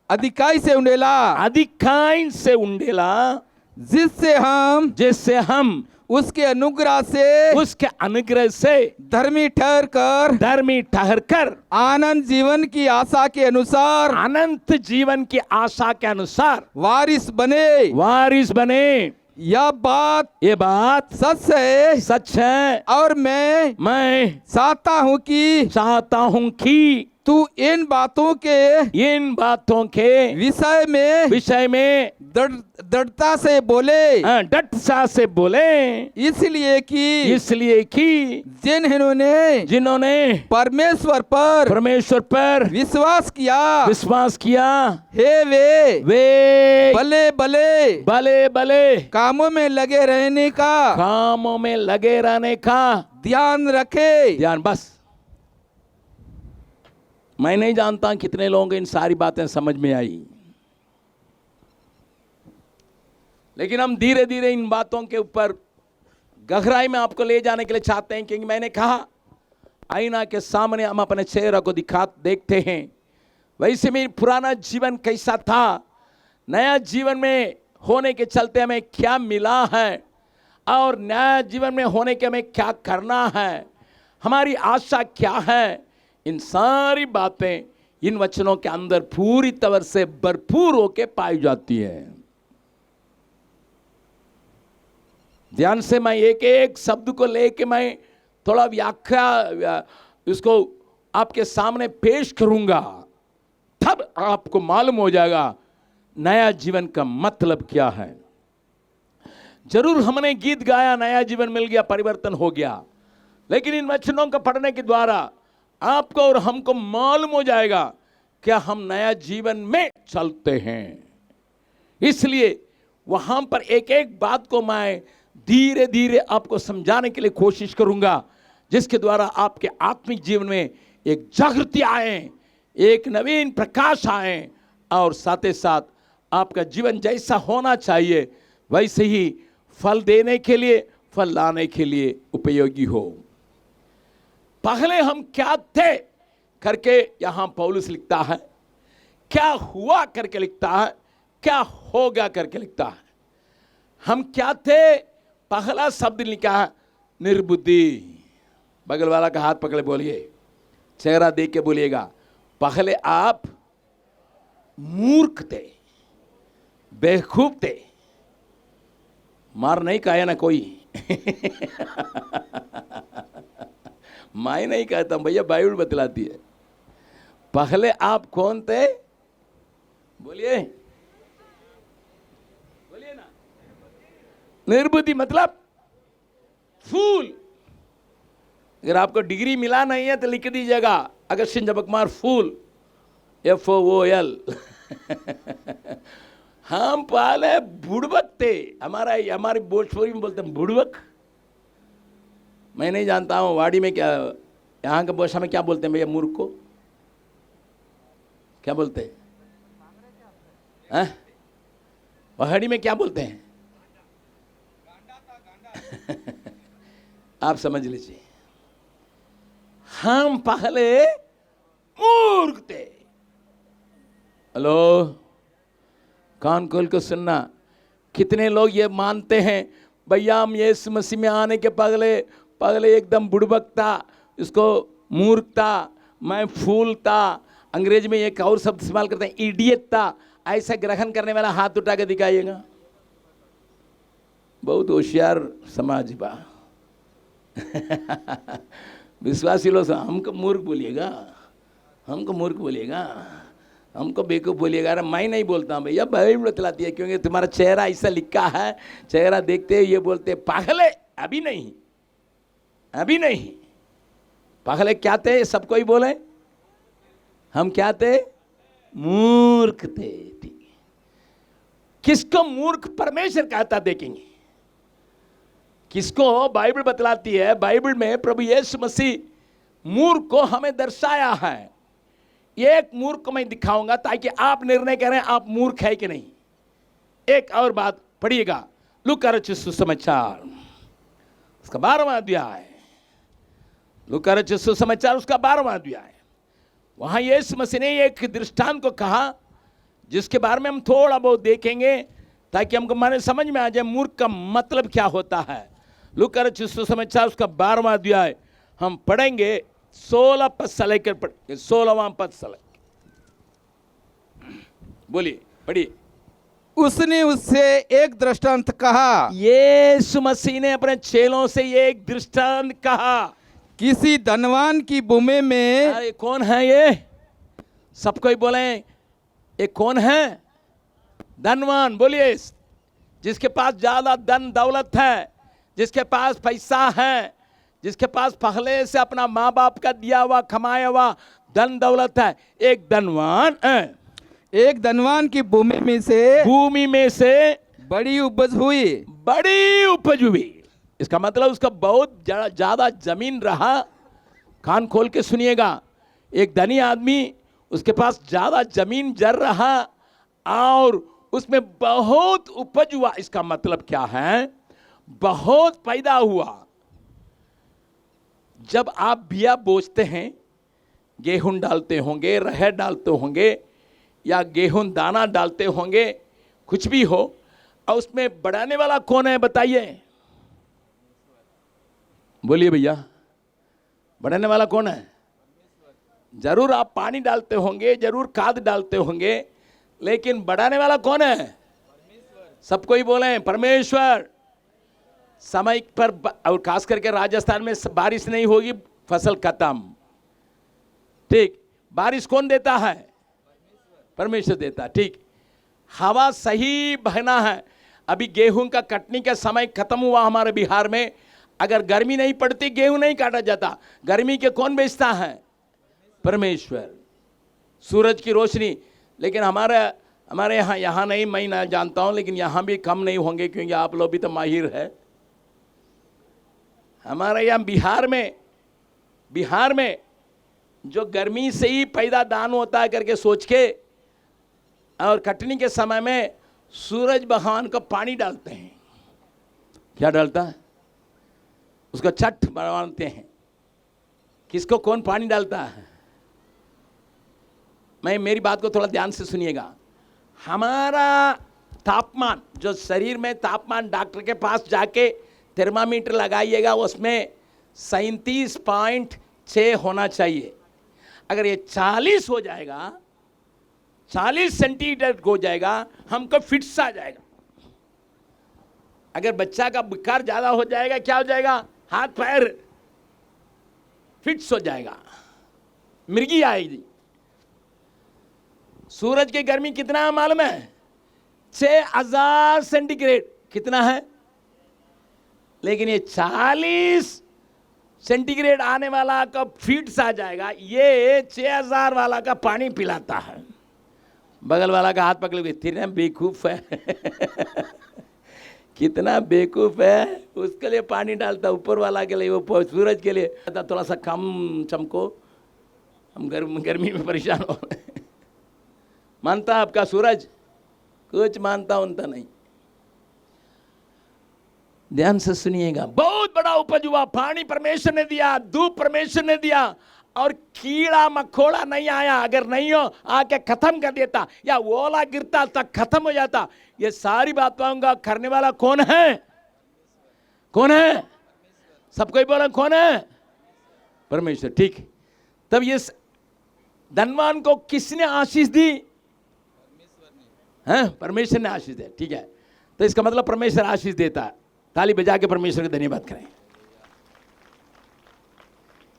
अधिकाई से उंडेला जिससे हम उसके अनुग्रह से धर्मी ठहर कर अनंत जीवन की आशा के अनुसार वारिस बने। यह बात सच है और मैं चाहता हूँ कि तू इन बातों के विषय में दृढ़ता से बोले, इसलिए कि जिन्होंने परमेश्वर पर विश्वास किया हे वे भले कामों में लगे रहने का ध्यान रखे। बस मैं नहीं जानता कितने लोगों को इन सारी बातें समझ में आई, लेकिन हम धीरे धीरे इन बातों के ऊपर गहराई में आपको ले जाने के लिए चाहते हैं। क्योंकि मैंने कहा आईना के सामने हम अपने चेहरे को देखते हैं, वैसे में पुराना जीवन कैसा था, नया जीवन में होने के चलते हमें क्या मिला है और नया जीवन में होने के हमें क्या करना है, हमारी आशा क्या है, इन सारी बातें इन वचनों के अंदर पूरी तरह से भरपूर होके पाई जाती है। ध्यान से मैं एक एक शब्द को लेके मैं थोड़ा व्याख्या उसको आपके सामने पेश करूंगा, तब आपको मालूम हो जाएगा नया जीवन का मतलब क्या है। जरूर हमने गीत गाया, नया जीवन मिल गया, परिवर्तन हो गया, लेकिन इन वचनों को पढ़ने के द्वारा आपको और हमको मालूम हो जाएगा क्या हम नया जीवन में चलते हैं। इसलिए वहां पर एक एक बात को मैं धीरे धीरे आपको समझाने के लिए कोशिश करूंगा, जिसके द्वारा आपके आत्मिक जीवन में एक जागृति आए, एक नवीन प्रकाश आए और साथ ही साथ आपका जीवन जैसा होना चाहिए वैसे ही फल देने के लिए, फल लाने के लिए उपयोगी हो। पहले हम क्या थे करके यहां पौलुस लिखता है, क्या हुआ करके लिखता है, क्या होगा करके लिखता है। हम क्या थे, पहला शब्द लिखा है निर्बुद्धि। बगल वाला का हाथ पकड़े बोलिए, चेहरा देख के बोलिएगा, पहले आप मूर्ख थे, बेवकूफ थे। मार नहीं खाया ना कोई मैं नहीं कहता भैया, बाइबल बतलाती है। पहले आप कौन थे, बोलिए ना। निर्बुद्धि मतलब फूल। अगर आपको डिग्री मिला नहीं है तो लिख दीजिएगा अगस्तिन झबकमार फूल, FOOL हम पहले बुड़बक थे। हमारी भोजपुरी में बोलते हैं बुड़बक। मैं नहीं जानता हूँ वाड़ी में क्या, यहाँ के भाषा में क्या बोलते हैं भैया, मूर्ख को क्या बोलते हैं, पहाड़ी में क्या बोलते हैं, आप समझ लीजिए, हम पहले मूर्ख थे। हेलो, कान खोल कर सुनना। कितने लोग ये मानते हैं भैया हम यीशु मसीह में आने के पहले पहले एकदम बुड़बक था, इसको मूर्ख था, मैं फूल था, अंग्रेजी में एक और शब्द इस्तेमाल करते हैं इडियट था। ऐसा ग्रहण करने वाला हाथ उठा के दिखाइएगा। बहुत होशियार समाज बा। विश्वासी लोग हमको मूर्ख बोलिएगा, हमको मूर्ख बोलिएगा, हमको बेवकूफ़ बोलिएगा। अरे मैं नहीं बोलता हूँ भैया, बाइबल बतलाती है, क्योंकि तुम्हारा चेहरा ऐसा लिखा है, चेहरा देखते ये बोलते पागल है। अभी नहीं, अभी नहीं। पागल क्या थे? सबको ही बोले हम क्या थे? मूर्ख थे। ठीक, किसको मूर्ख परमेश्वर कहता देखेंगे। किसको बाइबल बतलाती है? बाइबल में प्रभु यीशु मसीह मूर्ख को हमें दर्शाया है। एक मूर्ख को मैं दिखाऊंगा ताकि आप निर्णय करें आप मूर्ख है कि नहीं। एक और बात पढ़िएगा, लूका रचित सुसमाचार उसका 12वां अध्याय, लूका रचित सुसमाचार उसका 12वां अध्याय। वहां यीशु मसीह ने एक दृष्टांत को कहा जिसके बारे में हम थोड़ा बहुत देखेंगे ताकि हमको माने समझ में आ जाए मूर्ख का मतलब क्या होता है। लूका रचित सुसमाचार उसका 12वां अध्याय हम पढ़ेंगे 16 पद से लेकर 16वां पद से। बोलिए, पढ़िए। उसने उससे एक दृष्टांत कहा। यीशु मसीह ने अपने चेलों से एक दृष्टांत कहा। किसी धनवान की भूमि में। अरे कौन है ये? सबको ही बोले ये कौन है? धनवान। बोलिए, जिसके पास ज्यादा धन दौलत है, जिसके पास पैसा है, जिसके पास पहले से अपना माँ बाप का दिया हुआ कमाया हुआ धन दौलत है। एक धनवान है। एक धनवान की भूमि में से बड़ी उपज हुई। बड़ी उपज हुई, इसका मतलब उसका बहुत ज्यादा जमीन रहा। कान खोल के सुनिएगा, एक धनी आदमी उसके पास ज्यादा जमीन जर रहा और उसमें बहुत उपज हुआ। इसका मतलब क्या है? बहुत पैदा हुआ। जब आप बिया बोझते हैं, गेहूं डालते होंगे, रहर डालते होंगे या गेहूं दाना डालते होंगे, कुछ भी हो, और उसमें बढ़ाने वाला कौन है बताइए? बोलिए भैया, बढ़ाने वाला कौन है? जरूर आप पानी डालते होंगे, जरूर खाद डालते होंगे, लेकिन बढ़ाने वाला कौन है? सबको ही बोले परमेश्वर। समय पर और खास करके राजस्थान में बारिश नहीं होगी, फसल खत्म। ठीक, बारिश कौन देता है? परमेश्वर देता। ठीक, हवा सही बहना है। अभी गेहूं का कटने का समय खत्म हुआ हमारे बिहार में। अगर गर्मी नहीं पड़ती गेहूं नहीं काटा जाता। गर्मी के कौन बेचता है? परमेश्वर। सूरज की रोशनी। लेकिन हमारे यहाँ नहीं, मैं ना जानता हूं, लेकिन यहाँ भी कम नहीं होंगे क्योंकि आप लोग भी तो माहिर है। हमारे यहाँ बिहार में जो गर्मी से ही पैदा दान होता है करके सोच के, और कटनी के समय में सूरज भगवान को पानी डालते हैं। क्या डालता है? उसको छठ बनवाते हैं। किसको कौन पानी डालता है? मेरी बात को थोड़ा ध्यान से सुनिएगा। हमारा तापमान, जो शरीर में तापमान, डॉक्टर के पास जाके थर्मामीटर लगाइएगा, उसमें 37.6 होना चाहिए। अगर ये 40 हो जाएगा, 40 सेंटीग्रेड हो जाएगा, हमको फिट्स आ जाएगा। अगर बच्चा का बुखार ज्यादा हो जाएगा, क्या हो जाएगा? हाथ पैर फिट्स हो जाएगा, मिर्गी आएगी। सूरज की गर्मी कितना है मालूम है? 6000 सेंटीग्रेड। कितना है? लेकिन ये 40 सेंटीग्रेड आने वाला का फिट्स आ जाएगा। ये 6000 वाला का पानी पिलाता है। बगल वाला का हाथ पकड़ के, तेरा बेवकूफ है। कितना बेवकूफ है, उसके लिए पानी डालता, ऊपर वाला के लिए, वो सूरज के लिए थोड़ा सा कम चमको, हम गर्मी में परेशान हो रहे हैं। मानता आपका सूरज? कुछ मानता उनता नहीं। ध्यान से सुनिएगा, बहुत बड़ा उपज हुआ, पानी परमेश्वर ने दिया, धूप परमेश्वर ने दिया, और कीड़ा मकोड़ा नहीं आया। अगर नहीं हो आके खत्म कर देता, या ओला गिरता तक खत्म हो जाता। ये सारी बातों का करने वाला कौन है? कौन है? सबको ही बोला कौन है? परमेश्वर। ठीक, तब ये धनवान को किसने आशीष दी? परमेश्वर ने आशीष दिया। ठीक है, तो इसका मतलब परमेश्वर आशीष देता है। ताली बजा के परमेश्वर का धन्यवाद करें।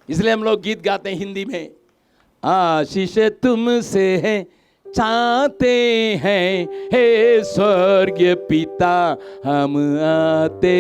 इसलिए हम लोग गीत गाते हैं हिंदी में, आशीष तुमसे है चाहते हैं, हे स्वर्गीय पिता हम आते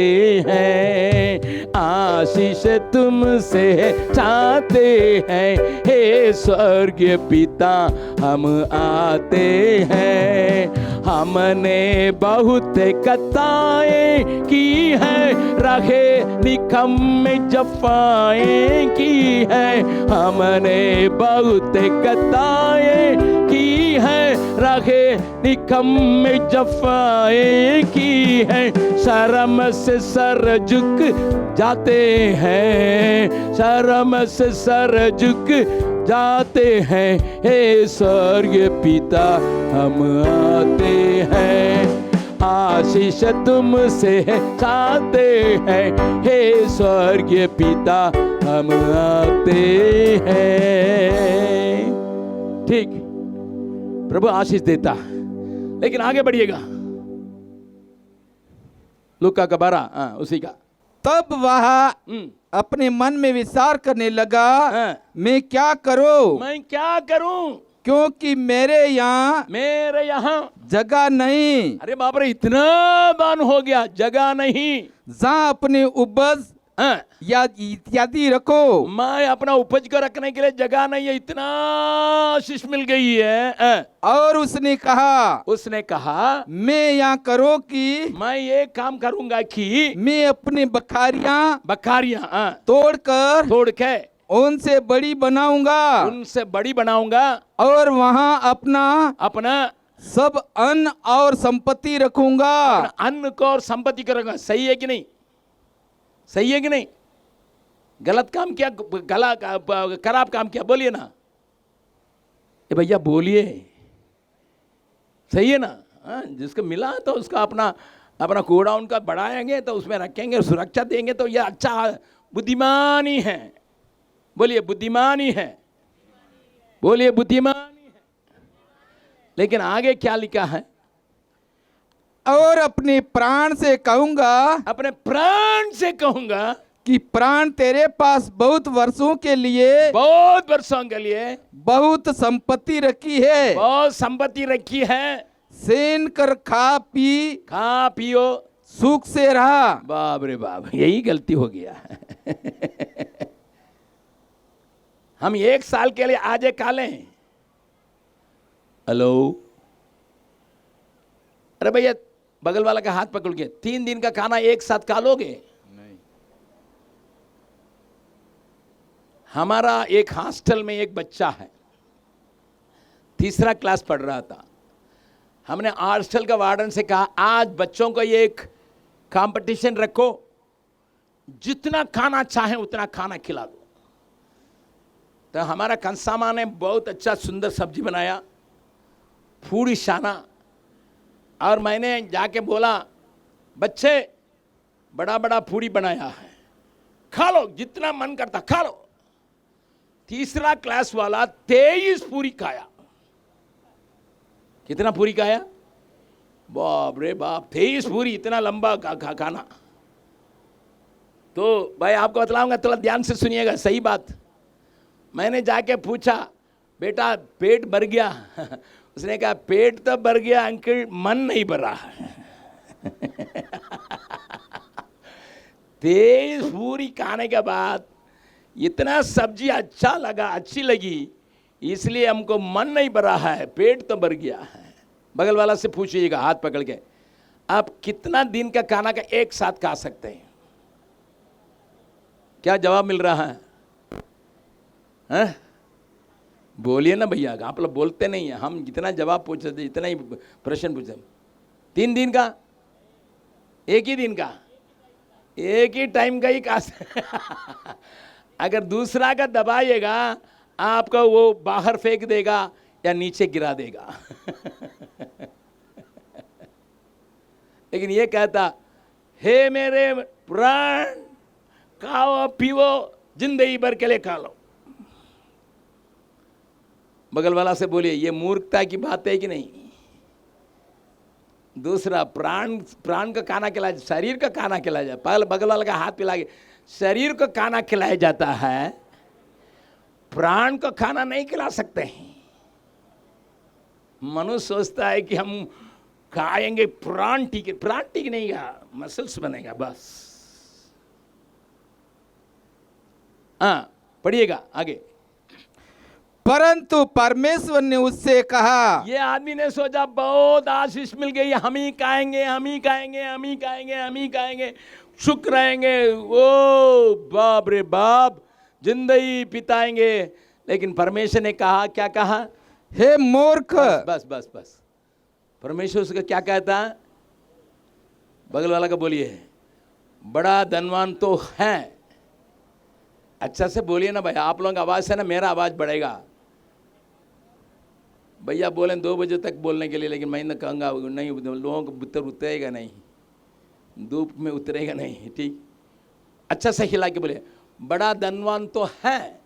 हैं। आशीष तुमसे चाहते हैं, हे स्वर्गीय पिता हम आते हैं। हमने बहुत कताएं की है, रहे निकम्मे जफाएं की है। हमने बहुत कताएं की है, रहे निकम्मे जफाएं की है। शर्म से सर झुक जाते हैं, शर्म से सर झुक जाते हैं, हे स्वर्गीय पिता हम आते हैं। आशीष तुमसे चाहते हैं, हे स्वर्गीय पिता हम आते हैं। ठीक, प्रभु आशीष देता, लेकिन आगे बढ़िएगा। लूका का 12 उसी का। तब वह अपने मन में विचार करने लगा, मैं क्या करूं? मैं क्या करूं? क्योंकि मेरे यहाँ जगह नहीं। अरे बाप रे, इतना दान हो गया, जगह नहीं, जहाँ अपनी उपज या इत्यादि रखो। मैं अपना उपज को रखने के लिए जगह नहीं है, इतना आशीष मिल गई है। और उसने कहा मैं यहाँ करो कि मैं ये काम करूंगा कि मैं अपनी बखारियां तोड़ के उनसे बड़ी बनाऊंगा, और वहाँ अपना सब अन्न और संपत्ति रखूंगा। अन्न को और संपत्ति को रखूंगा। सही है कि नहीं? सही है कि नहीं? गलत काम किया, खराब काम किया? बोलिए ना भैया, बोलिए। सही है ना? जिसको मिला तो उसका अपना कूड़ा उनका बढ़ाएंगे, तो उसमें रखेंगे, सुरक्षा देंगे, तो यह अच्छा बुद्धिमानी है। बोलिए बुद्धिमानी है, बोलिए बुद्धिमानी है। लेकिन आगे क्या लिखा है? और अपने प्राण से कहूंगा कि प्राण तेरे पास बहुत वर्षों के लिए बहुत संपत्ति रखी है। सेन कर खा पियो, सुख से रहा। बाप रे बाप, यही गलती हो गया। हम 1 साल के लिए आज खा लें। हेलो, अरे भैया, बगल वाला का हाथ पकड़ के 3 दिन का खाना एक साथ खा लोगे? नहीं। हमारा एक हॉस्टल में एक बच्चा है, 3रा क्लास पढ़ रहा था। हमने हॉस्टल का वार्डन से कहा, आज बच्चों को ये एक कंपटीशन रखो, जितना खाना चाहे उतना खाना खिला दो। तो हमारा कंसामा ने बहुत अच्छा सुंदर सब्जी बनाया, पूरी शाना। और मैंने जाके बोला, बच्चे बड़ा बड़ा पूरी बनाया है, खा लो, जितना मन करता खा लो। 3रा क्लास वाला 23 पूरी खाया। कितना पूरी खाया? बाप रे बाप, 23 पूरी, इतना लंबा खाना। तो भाई आपको बतलाऊंगा, थोड़ा ध्यान से सुनिएगा, सही बात। मैंने जाके पूछा, बेटा पेट भर गया? उसने कहा, पेट तो भर गया अंकल, मन नहीं भरा। 23 पूरी खाने के बाद इतना सब्जी अच्छी लगी, इसलिए हमको मन नहीं भरा है, पेट तो भर गया है। बगल वाला से पूछिएगा हाथ पकड़ के, आप कितना दिन का खाना का एक साथ खा सकते हैं? क्या जवाब मिल रहा है? बोलिए ना भैया, आप लोग बोलते नहीं है। हम जितना जवाब पूछते थे, इतना ही प्रश्न पूछते। 3 दिन का, एक ही दिन का, एक ही टाइम का ही काश अगर दूसरा का दबाइएगा आपको वो बाहर फेंक देगा या नीचे गिरा देगा लेकिन ये कहता, हे मेरे प्राण, खाओ पीओ, जिंदगी भर के लिए खा लो। बगल वाला से बोलिए, ये मूर्खता की बात है कि नहीं? दूसरा, प्राण का खाना खिलाया, शरीर का खाना खिलाया जाए। बगल वाला का हाथ पिला के, शरीर को खाना खिलाया जाता है, प्राण को खाना नहीं खिला सकते हैं। मनुष्य सोचता है कि हम खाएंगे प्राण ठीक नहीं गा, मसल्स बनेगा बस। हाँ, पढ़िएगा आगे। परंतु परमेश्वर ने उससे कहा, ये आदमी ने सोचा बहुत आशीष मिल गई, हम ही खाएंगे, सुख रहेंगे, ओ बाप रे बाप, जिंदगी बिताएंगे। लेकिन परमेश्वर ने कहा, क्या कहा? हे मूर्ख। बस। परमेश्वर उसका क्या कहता है? बगल वाला का बोलिए, बड़ा धनवान तो है। अच्छा से बोलिए ना भाई, आप लोगों का आवाज से ना मेरा आवाज बढ़ेगा। भैया बोले 2 बजे तक बोलने के लिए, लेकिन मैं ना कहूँगा नहीं, लोगों को बुत्तर उतरेगा नहीं, धूप में उतरेगा नहीं, ठीक? अच्छा से हिला के बोले, बड़ा धनवान तो है,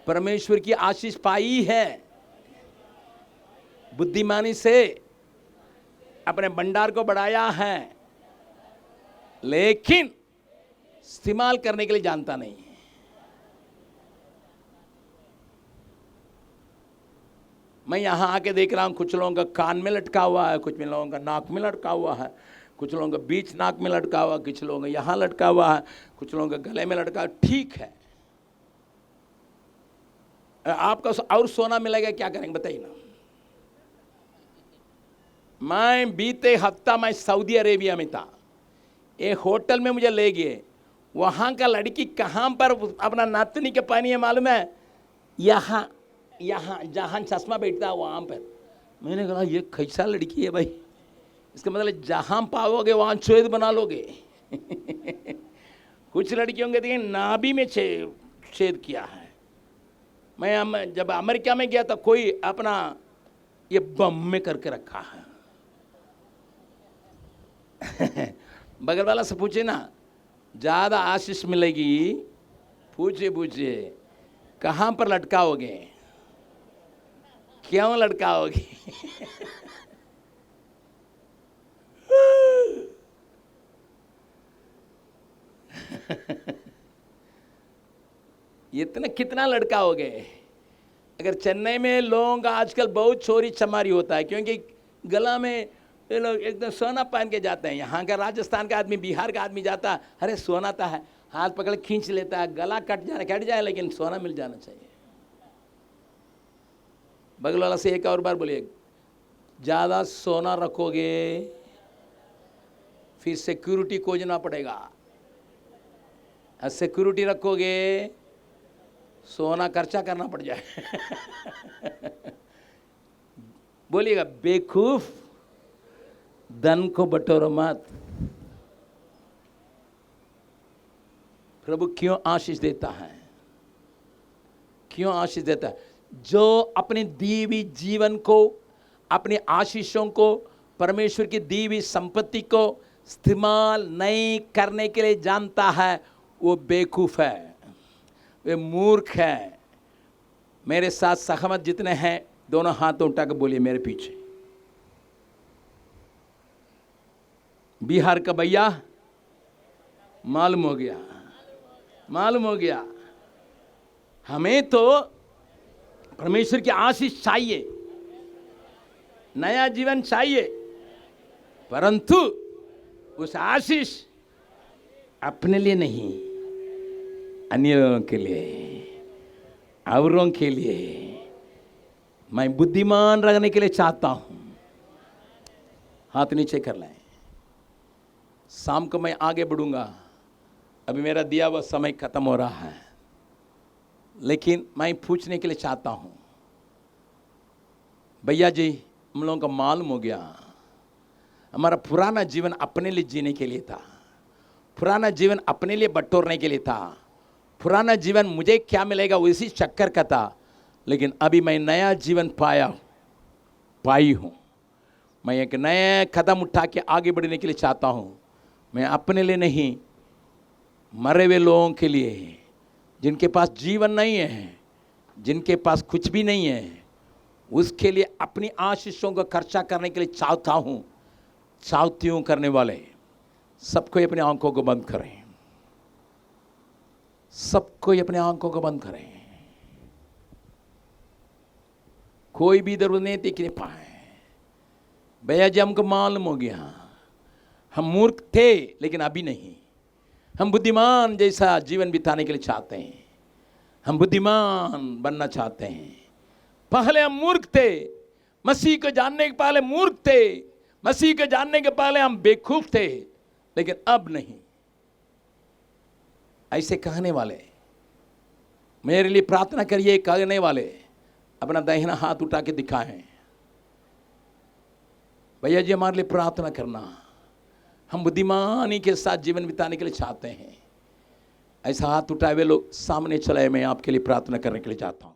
परमेश्वर की आशीष पाई है, बुद्धिमानी से अपने भंडार को बढ़ाया है, लेकिन इस्तेमाल करने के लिए जानता नहीं है। मैं यहां आके देख रहा हूं, कुछ लोगों का कान में लटका हुआ है, कुछ लोगों का नाक में लटका हुआ है, कुछ लोगों का बीच नाक में लटका हुआ, कुछ लोगों का यहां लटका हुआ है, कुछ लोगों का गले में लटका। ठीक है, आपका और सोना मिलेगा, क्या करेंगे बताइए ना? मैं बीते हफ्ता मैं सऊदी अरेबिया में था, एक होटल में मुझे ले गए। वहां का लड़की कहां पर अपना नातनी के पानी है मालूम है? यहाँ जहां चश्मा बैठता है वहां पर। मैंने कहा ये कैसा लड़की है भाई? इसका मतलब जहां पाओगे वहां छेद बना लोगे कुछ लड़कियों के देखिए नाभि में छेद किया है। मैं जब अमेरिका में गया था, कोई अपना ये बम में करके रखा है बगल वाला से पूछे ना, ज्यादा आशीष मिलेगी, पूछिए कहां पर लटकाओगे, क्यों लटकाओगे इतना कितना लटकाओगे? अगर चेन्नई में लोगों का आजकल बहुत चोरी चमारी होता है, क्योंकि गला में ये लोग एकदम सोना पहन के जाते हैं। यहाँ का राजस्थान का आदमी, बिहार का आदमी जाता है, अरे सोना तो है, हाथ पकड़ खींच लेता है, गला कट जाए लेकिन सोना मिल जाना चाहिए। बगल वाला से एक और बार बोलिए, ज़्यादा सोना रखोगे फिर सिक्योरिटी खोजना पड़ेगा, और सिक्योरिटी रखोगे सोना खर्चा करना पड़ जाए बोलिएगा, बेवकूफ धन को बटोरो मत। प्रभु क्यों आशीष देता है? क्यों आशीष देता है? जो अपने दीवी जीवन को, अपने आशीषों को, परमेश्वर की दीवी संपत्ति को इस्तेमाल नहीं करने के लिए जानता है, वो बेवकूफ है, वे मूर्ख है। मेरे साथ सहमत जितने हैं दोनों हाथ उठा कर बोलिए मेरे पीछे। बिहार का भैया मालूम हो गया, हमें तो परमेश्वर की आशीष चाहिए, नया जीवन चाहिए, परंतु उस आशीष अपने लिए नहीं, अन्यों के लिए, औरों के लिए। मैं बुद्धिमान रहने के लिए चाहता हूं। हाथ नीचे कर लें। शाम को मैं आगे बढ़ूंगा, अभी मेरा दिया हुआ समय खत्म हो रहा है, लेकिन मैं पूछने के लिए चाहता हूं, भैया जी हम लोगों को मालूम हो गया हमारा पुराना जीवन अपने लिए जीने के लिए था, पुराना जीवन अपने लिए बटोरने के लिए था, पुराना जीवन मुझे क्या मिलेगा उसी चक्कर का था। लेकिन अभी मैं नया जीवन पाई हूँ। मैं एक नया कदम उठा के आगे बढ़ने के लिए चाहता हूँ। मैं अपने लिए नहीं, मरे हुए लोगों के लिए, जिनके पास जीवन नहीं है, जिनके पास कुछ भी नहीं है, उसके लिए अपनी आशीषों को खर्चा करने के लिए चाहती हूँ। करने वाले सबको अपनी आंखों को बंद करें, सबको अपनी आंखों को बंद करें। कोई भी इधर नहीं देखने पाए। भैया जी हमको मालूम हो गया, हम मूर्ख थे लेकिन अभी नहीं। हम बुद्धिमान जैसा जीवन बिताने के लिए चाहते हैं, हम बुद्धिमान बनना चाहते हैं। पहले हम मूर्ख थे, मसीह को जानने के पहले मूर्ख थे, मसीह को जानने के पहले हम बेवकूफ थे, लेकिन अब नहीं। ऐसे कहने वाले मेरे लिए प्रार्थना करिए, कहने वाले अपना दाहिना हाथ उठा के दिखाएं। भैया जी हमारे लिए प्रार्थना करना, हम बुद्धिमानी के साथ जीवन बिताने के लिए चाहते हैं। ऐसा हाथ उठाए हुए लोग सामने चले, मैं आपके लिए प्रार्थना करने के लिए चाहता हूं।